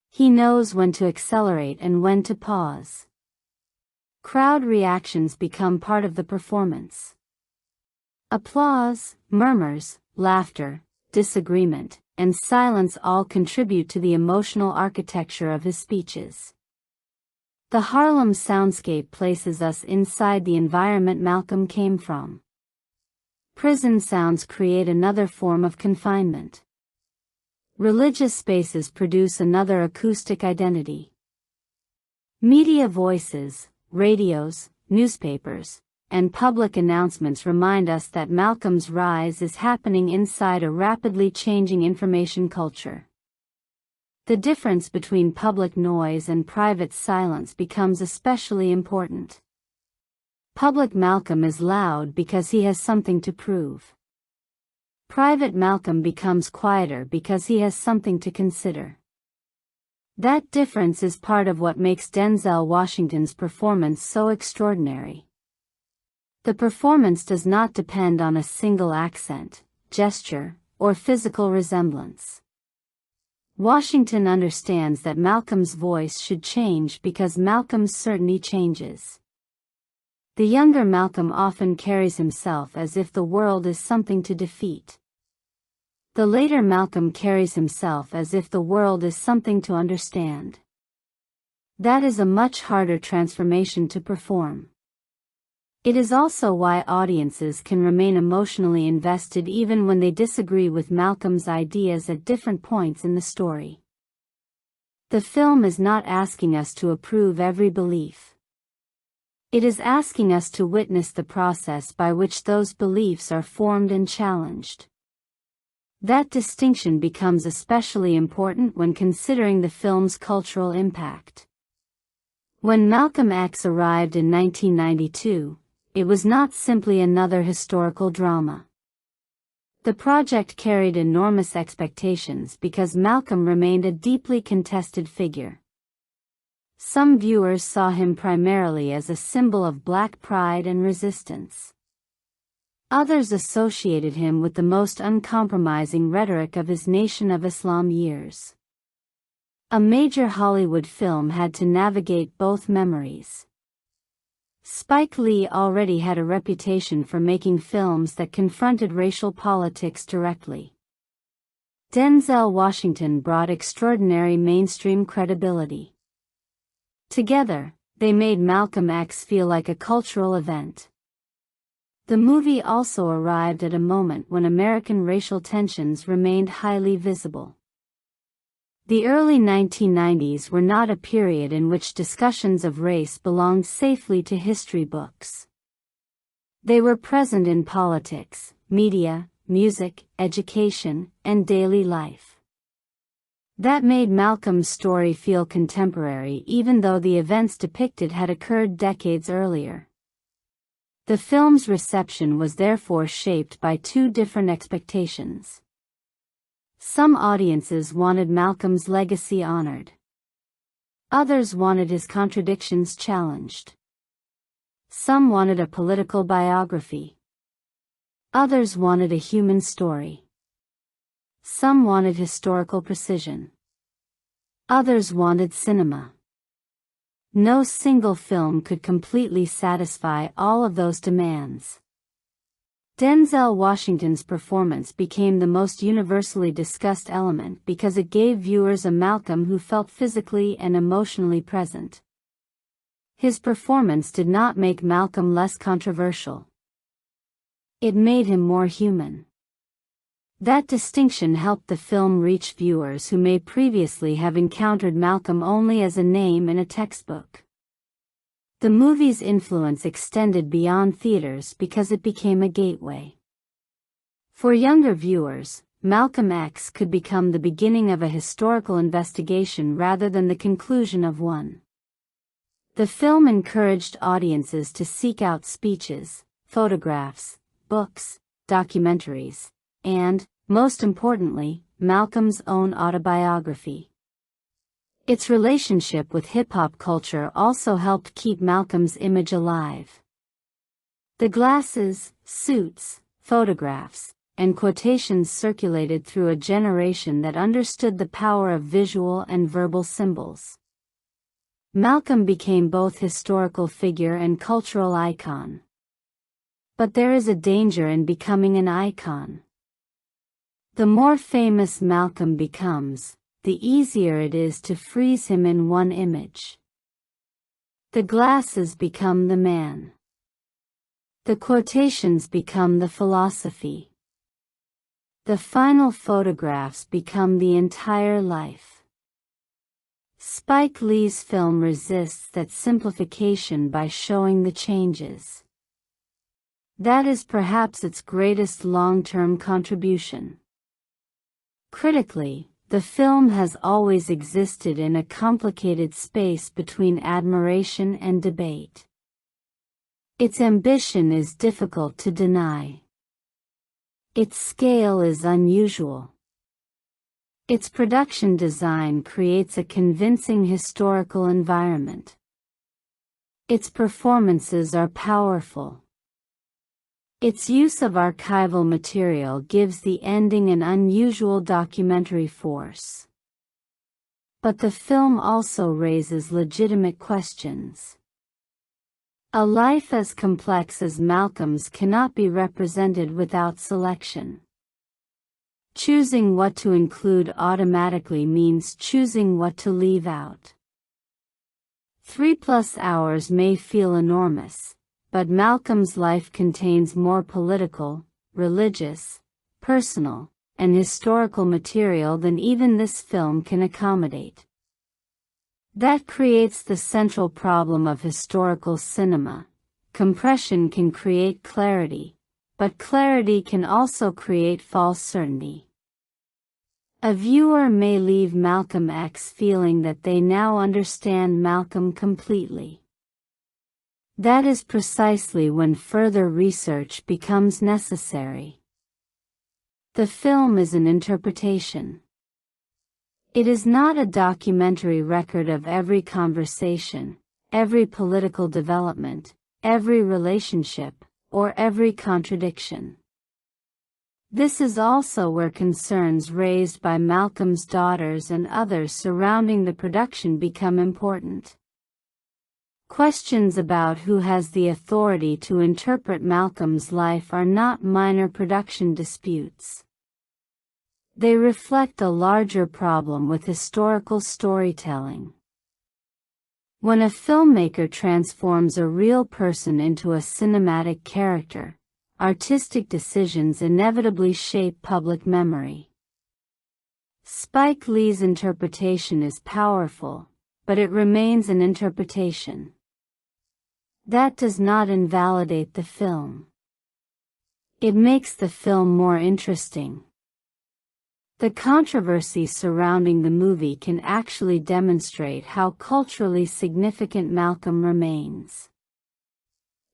He knows when to accelerate and when to pause. Crowd reactions become part of the performance. Applause, murmurs, laughter, disagreement, and silence all contribute to the emotional architecture of his speeches. The Harlem soundscape places us inside the environment Malcolm came from. Prison sounds create another form of confinement. Religious spaces produce another acoustic identity. Media voices, radios, newspapers, and public announcements remind us that Malcolm's rise is happening inside a rapidly changing information culture. The difference between public noise and private silence becomes especially important. Public Malcolm is loud because he has something to prove. Private Malcolm becomes quieter because he has something to consider. That difference is part of what makes Denzel Washington's performance so extraordinary. The performance does not depend on a single accent, gesture, or physical resemblance. Washington understands that Malcolm's voice should change because Malcolm's certainty changes. The younger Malcolm often carries himself as if the world is something to defeat. The later Malcolm carries himself as if the world is something to understand. That is a much harder transformation to perform. It is also why audiences can remain emotionally invested even when they disagree with Malcolm's ideas at different points in the story. The film is not asking us to approve every belief. It is asking us to witness the process by which those beliefs are formed and challenged. That distinction becomes especially important when considering the film's cultural impact. When Malcolm X arrived in 1992, it was not simply another historical drama. The project carried enormous expectations because Malcolm remained a deeply contested figure. Some viewers saw him primarily as a symbol of Black pride and resistance. Others associated him with the most uncompromising rhetoric of his Nation of Islam years. A major Hollywood film had to navigate both memories. Spike Lee already had a reputation for making films that confronted racial politics directly. Denzel Washington brought extraordinary mainstream credibility. Together, they made Malcolm X feel like a cultural event. The movie also arrived at a moment when American racial tensions remained highly visible. The early 1990s were not a period in which discussions of race belonged safely to history books. They were present in politics, media, music, education, and daily life. That made Malcolm's story feel contemporary even though the events depicted had occurred decades earlier. The film's reception was therefore shaped by two different expectations. Some audiences wanted Malcolm's legacy honored. Others wanted his contradictions challenged. Some wanted a political biography. Others wanted a human story. Some wanted historical precision. Others wanted cinema. No single film could completely satisfy all of those demands. Denzel Washington's performance became the most universally discussed element because it gave viewers a Malcolm who felt physically and emotionally present. His performance did not make Malcolm less controversial. It made him more human. That distinction helped the film reach viewers who may previously have encountered Malcolm only as a name in a textbook. The movie's influence extended beyond theaters because it became a gateway. For younger viewers, Malcolm X could become the beginning of a historical investigation rather than the conclusion of one. The film encouraged audiences to seek out speeches, photographs, books, documentaries, and, most importantly, Malcolm's own autobiography. Its relationship with hip-hop culture also helped keep Malcolm's image alive. The glasses, suits, photographs, and quotations circulated through a generation that understood the power of visual and verbal symbols. Malcolm became both historical figure and cultural icon. But there is a danger in becoming an icon. The more famous Malcolm becomes, the easier it is to freeze him in one image. The glasses become the man. The quotations become the philosophy. The final photographs become the entire life. Spike Lee's film resists that simplification by showing the changes. That is perhaps its greatest long-term contribution. Critically, the film has always existed in a complicated space between admiration and debate. Its ambition is difficult to deny. Its scale is unusual. Its production design creates a convincing historical environment. Its performances are powerful. Its use of archival material gives the ending an unusual documentary force. But the film also raises legitimate questions. A life as complex as Malcolm's cannot be represented without selection. Choosing what to include automatically means choosing what to leave out. 3+ hours may feel enormous, but Malcolm's life contains more political, religious, personal, and historical material than even this film can accommodate. That creates the central problem of historical cinema. Compression can create clarity, but clarity can also create false certainty. A viewer may leave Malcolm X feeling that they now understand Malcolm completely. That is precisely when further research becomes necessary. The film is an interpretation. It is not a documentary record of every conversation, every political development, every relationship, or every contradiction. This is also where concerns raised by Malcolm's daughters and others surrounding the production become important. Questions about who has the authority to interpret Malcolm's life are not minor production disputes. They reflect a larger problem with historical storytelling. When a filmmaker transforms a real person into a cinematic character, artistic decisions inevitably shape public memory. Spike Lee's interpretation is powerful, but it remains an interpretation. That does not invalidate the film. It makes the film more interesting. The controversy surrounding the movie can actually demonstrate how culturally significant Malcolm remains.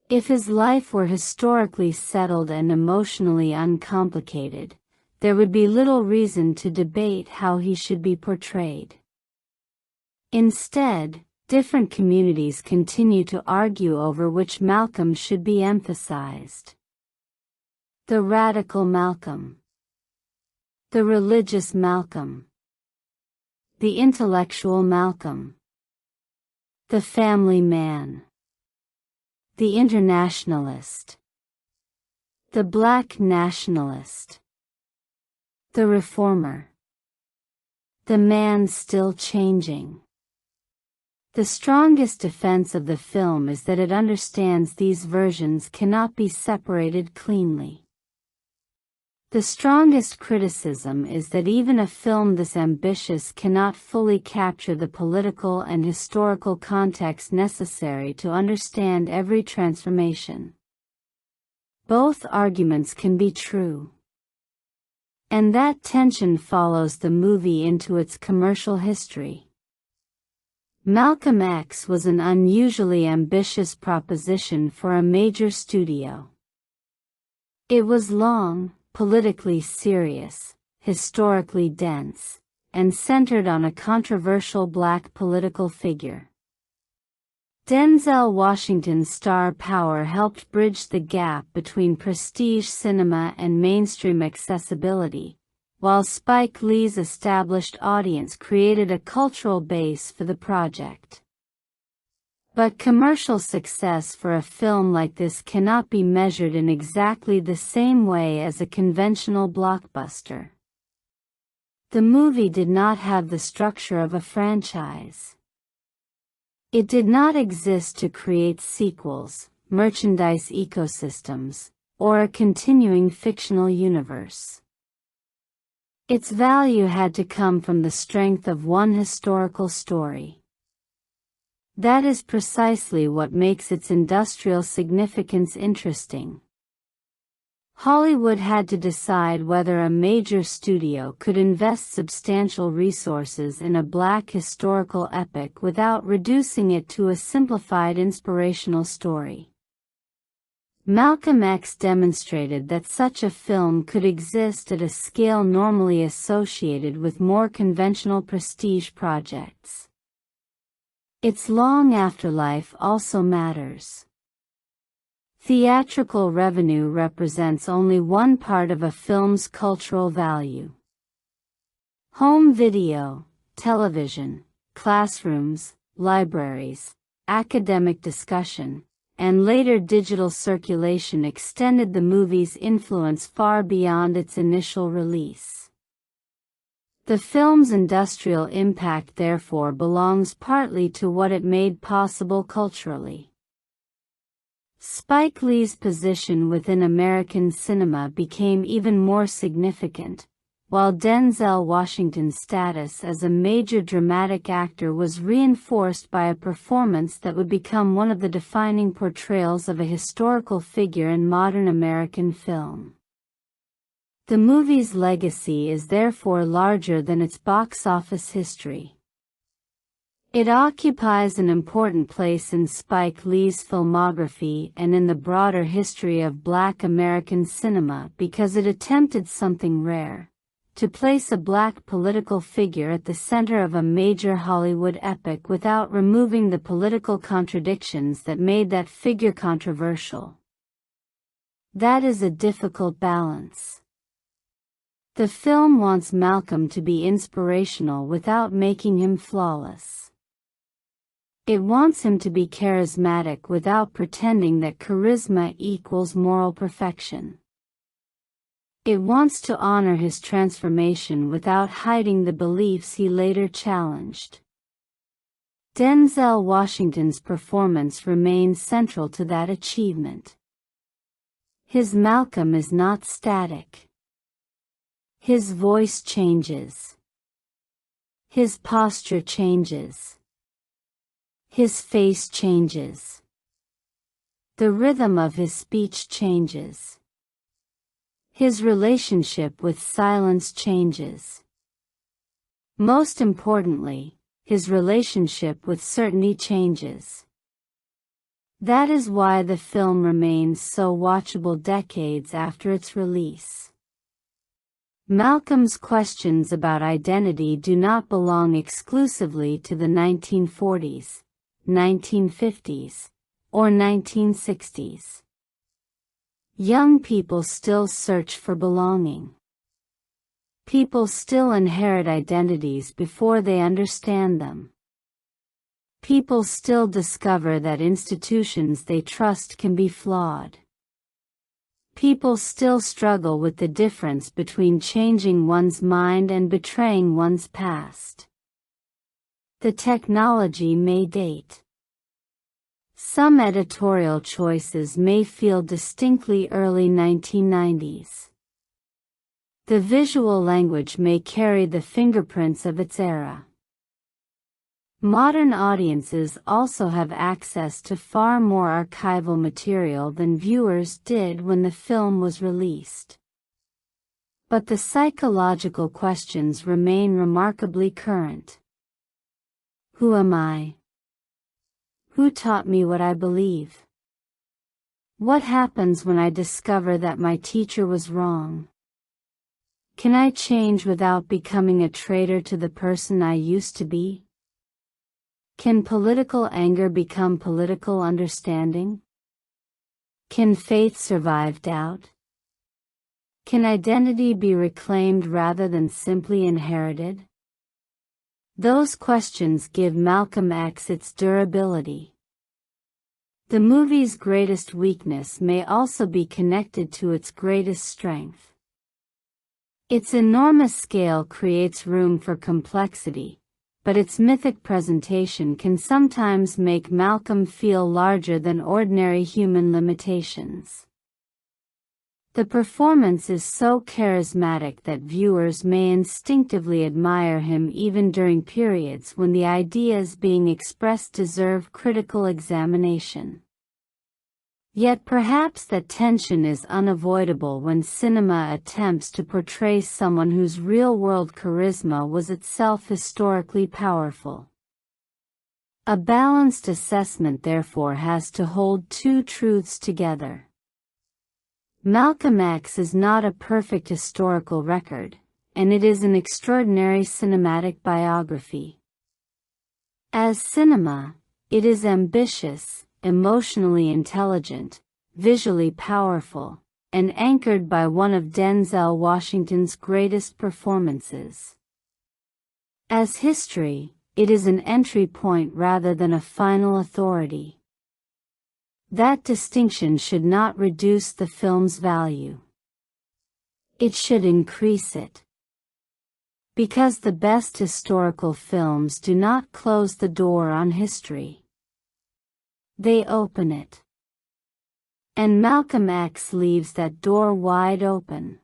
If his life were historically settled and emotionally uncomplicated, there would be little reason to debate how he should be portrayed. Instead, different communities continue to argue over which Malcolm should be emphasized. The radical Malcolm. The religious Malcolm. The intellectual Malcolm. The family man. The internationalist. The black nationalist. The reformer. The man still changing. The strongest defense of the film is that it understands these versions cannot be separated cleanly. The strongest criticism is that even a film this ambitious cannot fully capture the political and historical context necessary to understand every transformation. Both arguments can be true. And that tension follows the movie into its commercial history. Malcolm X was an unusually ambitious proposition for a major studio. It was long, politically serious, historically dense, and centered on a controversial black political figure. Denzel Washington's star power helped bridge the gap between prestige cinema and mainstream accessibility, while Spike Lee's established audience created a cultural base for the project. But commercial success for a film like this cannot be measured in exactly the same way as a conventional blockbuster. The movie did not have the structure of a franchise. It did not exist to create sequels, merchandise ecosystems, or a continuing fictional universe. Its value had to come from the strength of one historical story. That is precisely what makes its industrial significance interesting. Hollywood had to decide whether a major studio could invest substantial resources in a black historical epic without reducing it to a simplified inspirational story. Malcolm X demonstrated that such a film could exist at a scale normally associated with more conventional prestige projects. Its long afterlife also matters. Theatrical revenue represents only one part of a film's cultural value. Home video, television, classrooms, libraries, academic discussion, and later digital circulation extended the movie's influence far beyond its initial release. The film's industrial impact therefore belongs partly to what it made possible culturally. Spike Lee's position within American cinema became even more significant, while Denzel Washington's status as a major dramatic actor was reinforced by a performance that would become one of the defining portrayals of a historical figure in modern American film. The movie's legacy is therefore larger than its box office history. It occupies an important place in Spike Lee's filmography and in the broader history of Black American cinema because it attempted something rare: to place a black political figure at the center of a major Hollywood epic without removing the political contradictions that made that figure controversial. That is a difficult balance. The film wants Malcolm to be inspirational without making him flawless. It wants him to be charismatic without pretending that charisma equals moral perfection. It wants to honor his transformation without hiding the beliefs he later challenged. Denzel Washington's performance remains central to that achievement. His Malcolm is not static. His voice changes. His posture changes. His face changes. The rhythm of his speech changes. His relationship with silence changes. Most importantly, his relationship with certainty changes. That is why the film remains so watchable decades after its release. Malcolm's questions about identity do not belong exclusively to the 1940s, 1950s, or 1960s. Young people still search for belonging. People still inherit identities before they understand them. People still discover that institutions they trust can be flawed. People still struggle with the difference between changing one's mind and betraying one's past. The technology may date. Some editorial choices may feel distinctly early 1990s. The visual language may carry the fingerprints of its era. Modern audiences also have access to far more archival material than viewers did when the film was released. But the psychological questions remain remarkably current. Who am I? Who taught me what I believe? What happens when I discover that my teacher was wrong? Can I change without becoming a traitor to the person I used to be? Can political anger become political understanding? Can faith survive doubt? Can identity be reclaimed rather than simply inherited? Those questions give Malcolm X its durability. The movie's greatest weakness may also be connected to its greatest strength. Its enormous scale creates room for complexity, but its mythic presentation can sometimes make Malcolm feel larger than ordinary human limitations. The performance is so charismatic that viewers may instinctively admire him even during periods when the ideas being expressed deserve critical examination. Yet perhaps that tension is unavoidable when cinema attempts to portray someone whose real-world charisma was itself historically powerful. A balanced assessment therefore has to hold two truths together. Malcolm X is not a perfect historical record, and it is an extraordinary cinematic biography. As cinema, it is ambitious, emotionally intelligent, visually powerful, and anchored by one of Denzel Washington's greatest performances. As history, it is an entry point rather than a final authority. That distinction should not reduce the film's value. It should increase it. Because the best historical films do not close the door on history. They open it. And Malcolm X leaves that door wide open.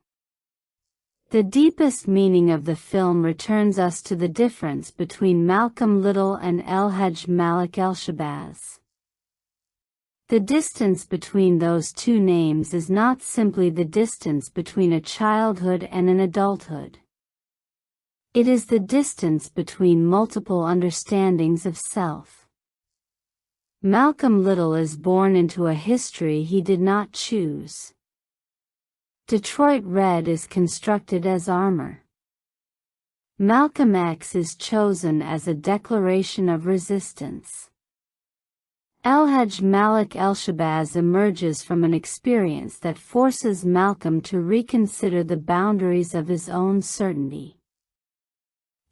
The deepest meaning of the film returns us to the difference between Malcolm Little and El-Hajj Malik El-Shabazz. The distance between those two names is not simply the distance between a childhood and an adulthood. It is the distance between multiple understandings of self. Malcolm Little is born into a history he did not choose. Detroit Red is constructed as armor. Malcolm X is chosen as a declaration of resistance. El-Hajj Malik El-Shabazz emerges from an experience that forces Malcolm to reconsider the boundaries of his own certainty.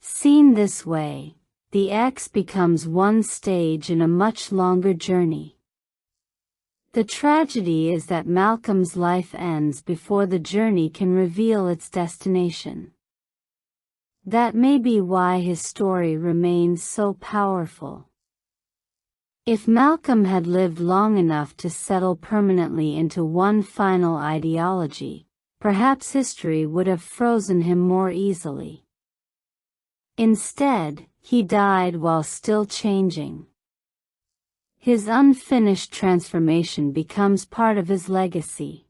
Seen this way, the X becomes one stage in a much longer journey. The tragedy is that Malcolm's life ends before the journey can reveal its destination. That may be why his story remains so powerful. If Malcolm had lived long enough to settle permanently into one final ideology, perhaps history would have frozen him more easily. Instead, he died while still changing. His unfinished transformation becomes part of his legacy.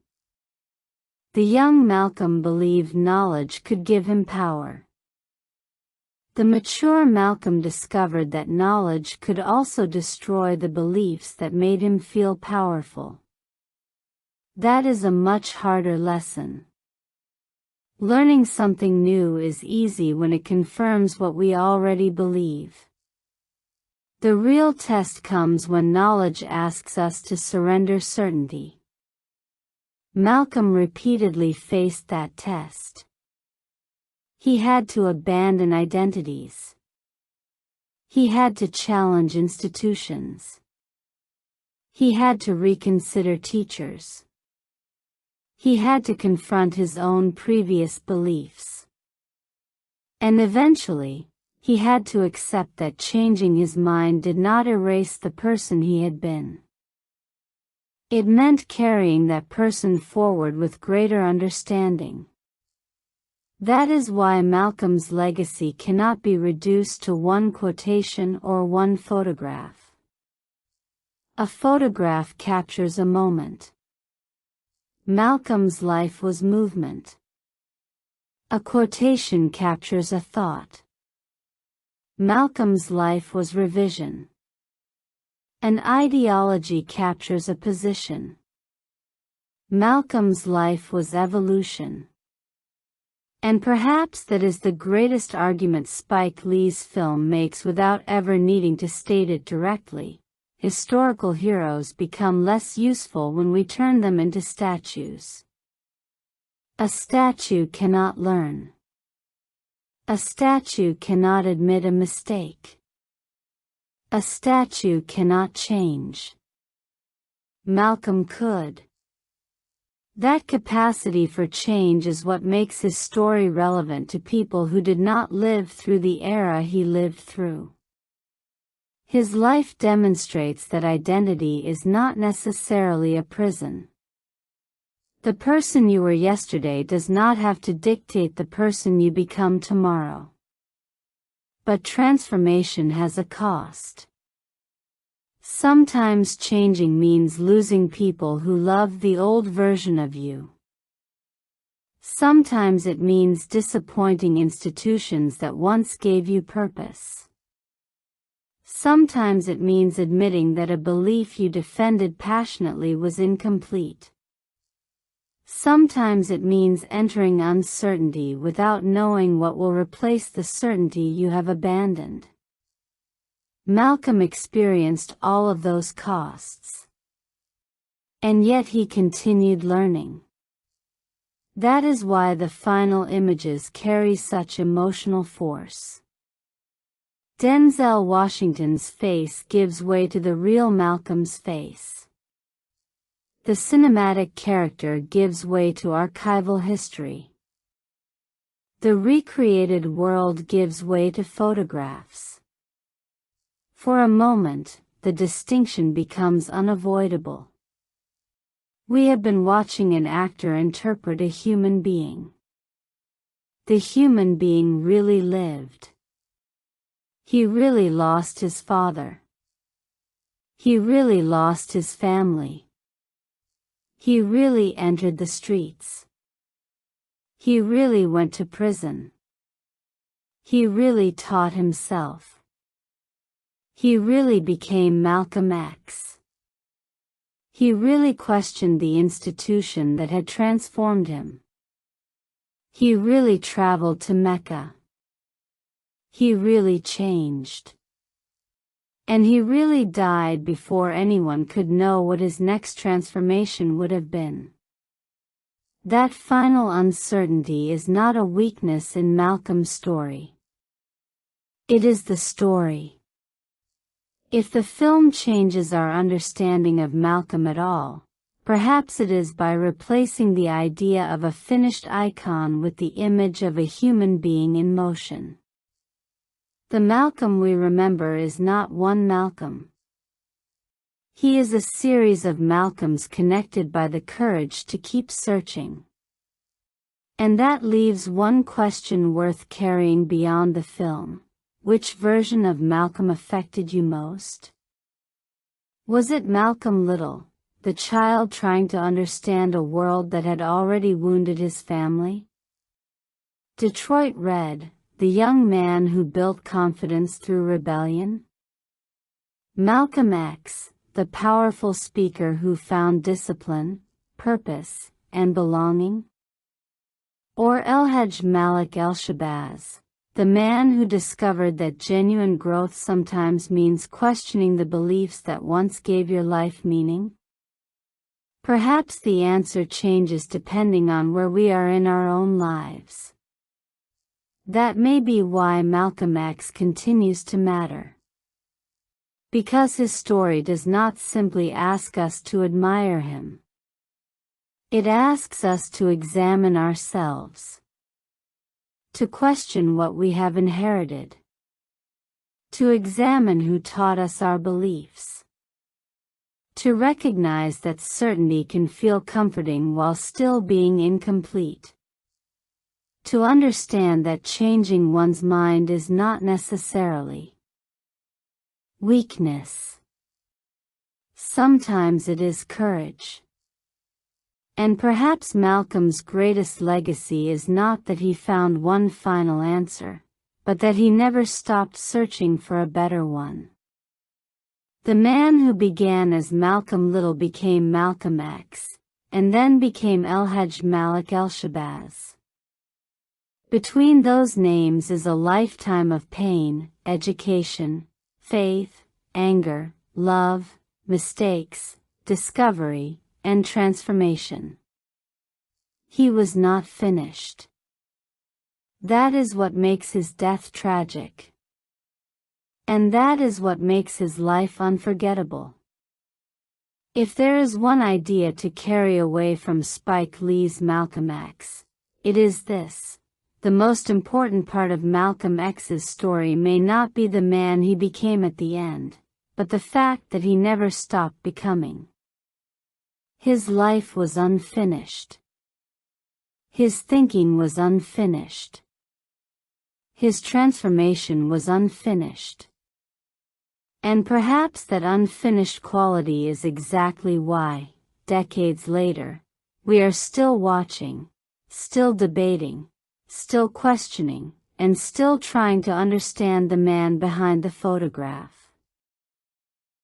The young Malcolm believed knowledge could give him power. The mature Malcolm discovered that knowledge could also destroy the beliefs that made him feel powerful. That is a much harder lesson. Learning something new is easy when it confirms what we already believe. The real test comes when knowledge asks us to surrender certainty. Malcolm repeatedly faced that test. He had to abandon identities. He had to challenge institutions. He had to reconsider teachers. He had to confront his own previous beliefs. And eventually, he had to accept that changing his mind did not erase the person he had been. It meant carrying that person forward with greater understanding. That is why Malcolm's legacy cannot be reduced to one quotation or one photograph. A photograph captures a moment. Malcolm's life was movement. A quotation captures a thought. Malcolm's life was revision. An ideology captures a position. Malcolm's life was evolution. And perhaps that is the greatest argument Spike Lee's film makes without ever needing to state it directly. Historical heroes become less useful when we turn them into statues. A statue cannot learn. A statue cannot admit a mistake. A statue cannot change. Malcolm could. That capacity for change is what makes his story relevant to people who did not live through the era he lived through. His life demonstrates that identity is not necessarily a prison. The person you were yesterday does not have to dictate the person you become tomorrow. But transformation has a cost. Sometimes changing means losing people who love the old version of you. Sometimes it means disappointing institutions that once gave you purpose. Sometimes it means admitting that a belief you defended passionately was incomplete. Sometimes it means entering uncertainty without knowing what will replace the certainty you have abandoned. Malcolm experienced all of those costs. And yet he continued learning. That is why the final images carry such emotional force. Denzel Washington's face gives way to the real Malcolm's face. The cinematic character gives way to archival history. The recreated world gives way to photographs. For a moment, the distinction becomes unavoidable. We have been watching an actor interpret a human being. The human being really lived. He really lost his father. He really lost his family. He really entered the streets. He really went to prison. He really taught himself. He really became Malcolm X. He really questioned the institution that had transformed him. He really traveled to Mecca. He really changed. And he really died before anyone could know what his next transformation would have been. That final uncertainty is not a weakness in Malcolm's story. It is the story. If the film changes our understanding of Malcolm at all, perhaps it is by replacing the idea of a finished icon with the image of a human being in motion. The Malcolm we remember is not one Malcolm. He is a series of Malcolms connected by the courage to keep searching. And that leaves one question worth carrying beyond the film. Which version of Malcolm affected you most? Was it Malcolm Little, the child trying to understand a world that had already wounded his family? Detroit Red, the young man who built confidence through rebellion? Malcolm X, the powerful speaker who found discipline, purpose, and belonging? Or Elhaj Malik El-Shabazz, the man who discovered that genuine growth sometimes means questioning the beliefs that once gave your life meaning? Perhaps the answer changes depending on where we are in our own lives. That may be why Malcolm X continues to matter. Because his story does not simply ask us to admire him. It asks us to examine ourselves. To question what we have inherited. To examine who taught us our beliefs. To recognize that certainty can feel comforting while still being incomplete. To understand that changing one's mind is not necessarily weakness. Sometimes it is courage. And perhaps Malcolm's greatest legacy is not that he found one final answer, but that he never stopped searching for a better one. The man who began as Malcolm Little became Malcolm X, and then became Elhaj Malik El-Shabazz. Between those names is a lifetime of pain, education, faith, anger, love, mistakes, discovery, and transformation. He was not finished. That is what makes his death tragic. And that is what makes his life unforgettable. If there is one idea to carry away from Spike Lee's Malcolm X, it is this. The most important part of Malcolm X's story may not be the man he became at the end, but the fact that he never stopped becoming. His life was unfinished. His thinking was unfinished. His transformation was unfinished. And perhaps that unfinished quality is exactly why, decades later, we are still watching, still debating, still questioning, and still trying to understand the man behind the photograph.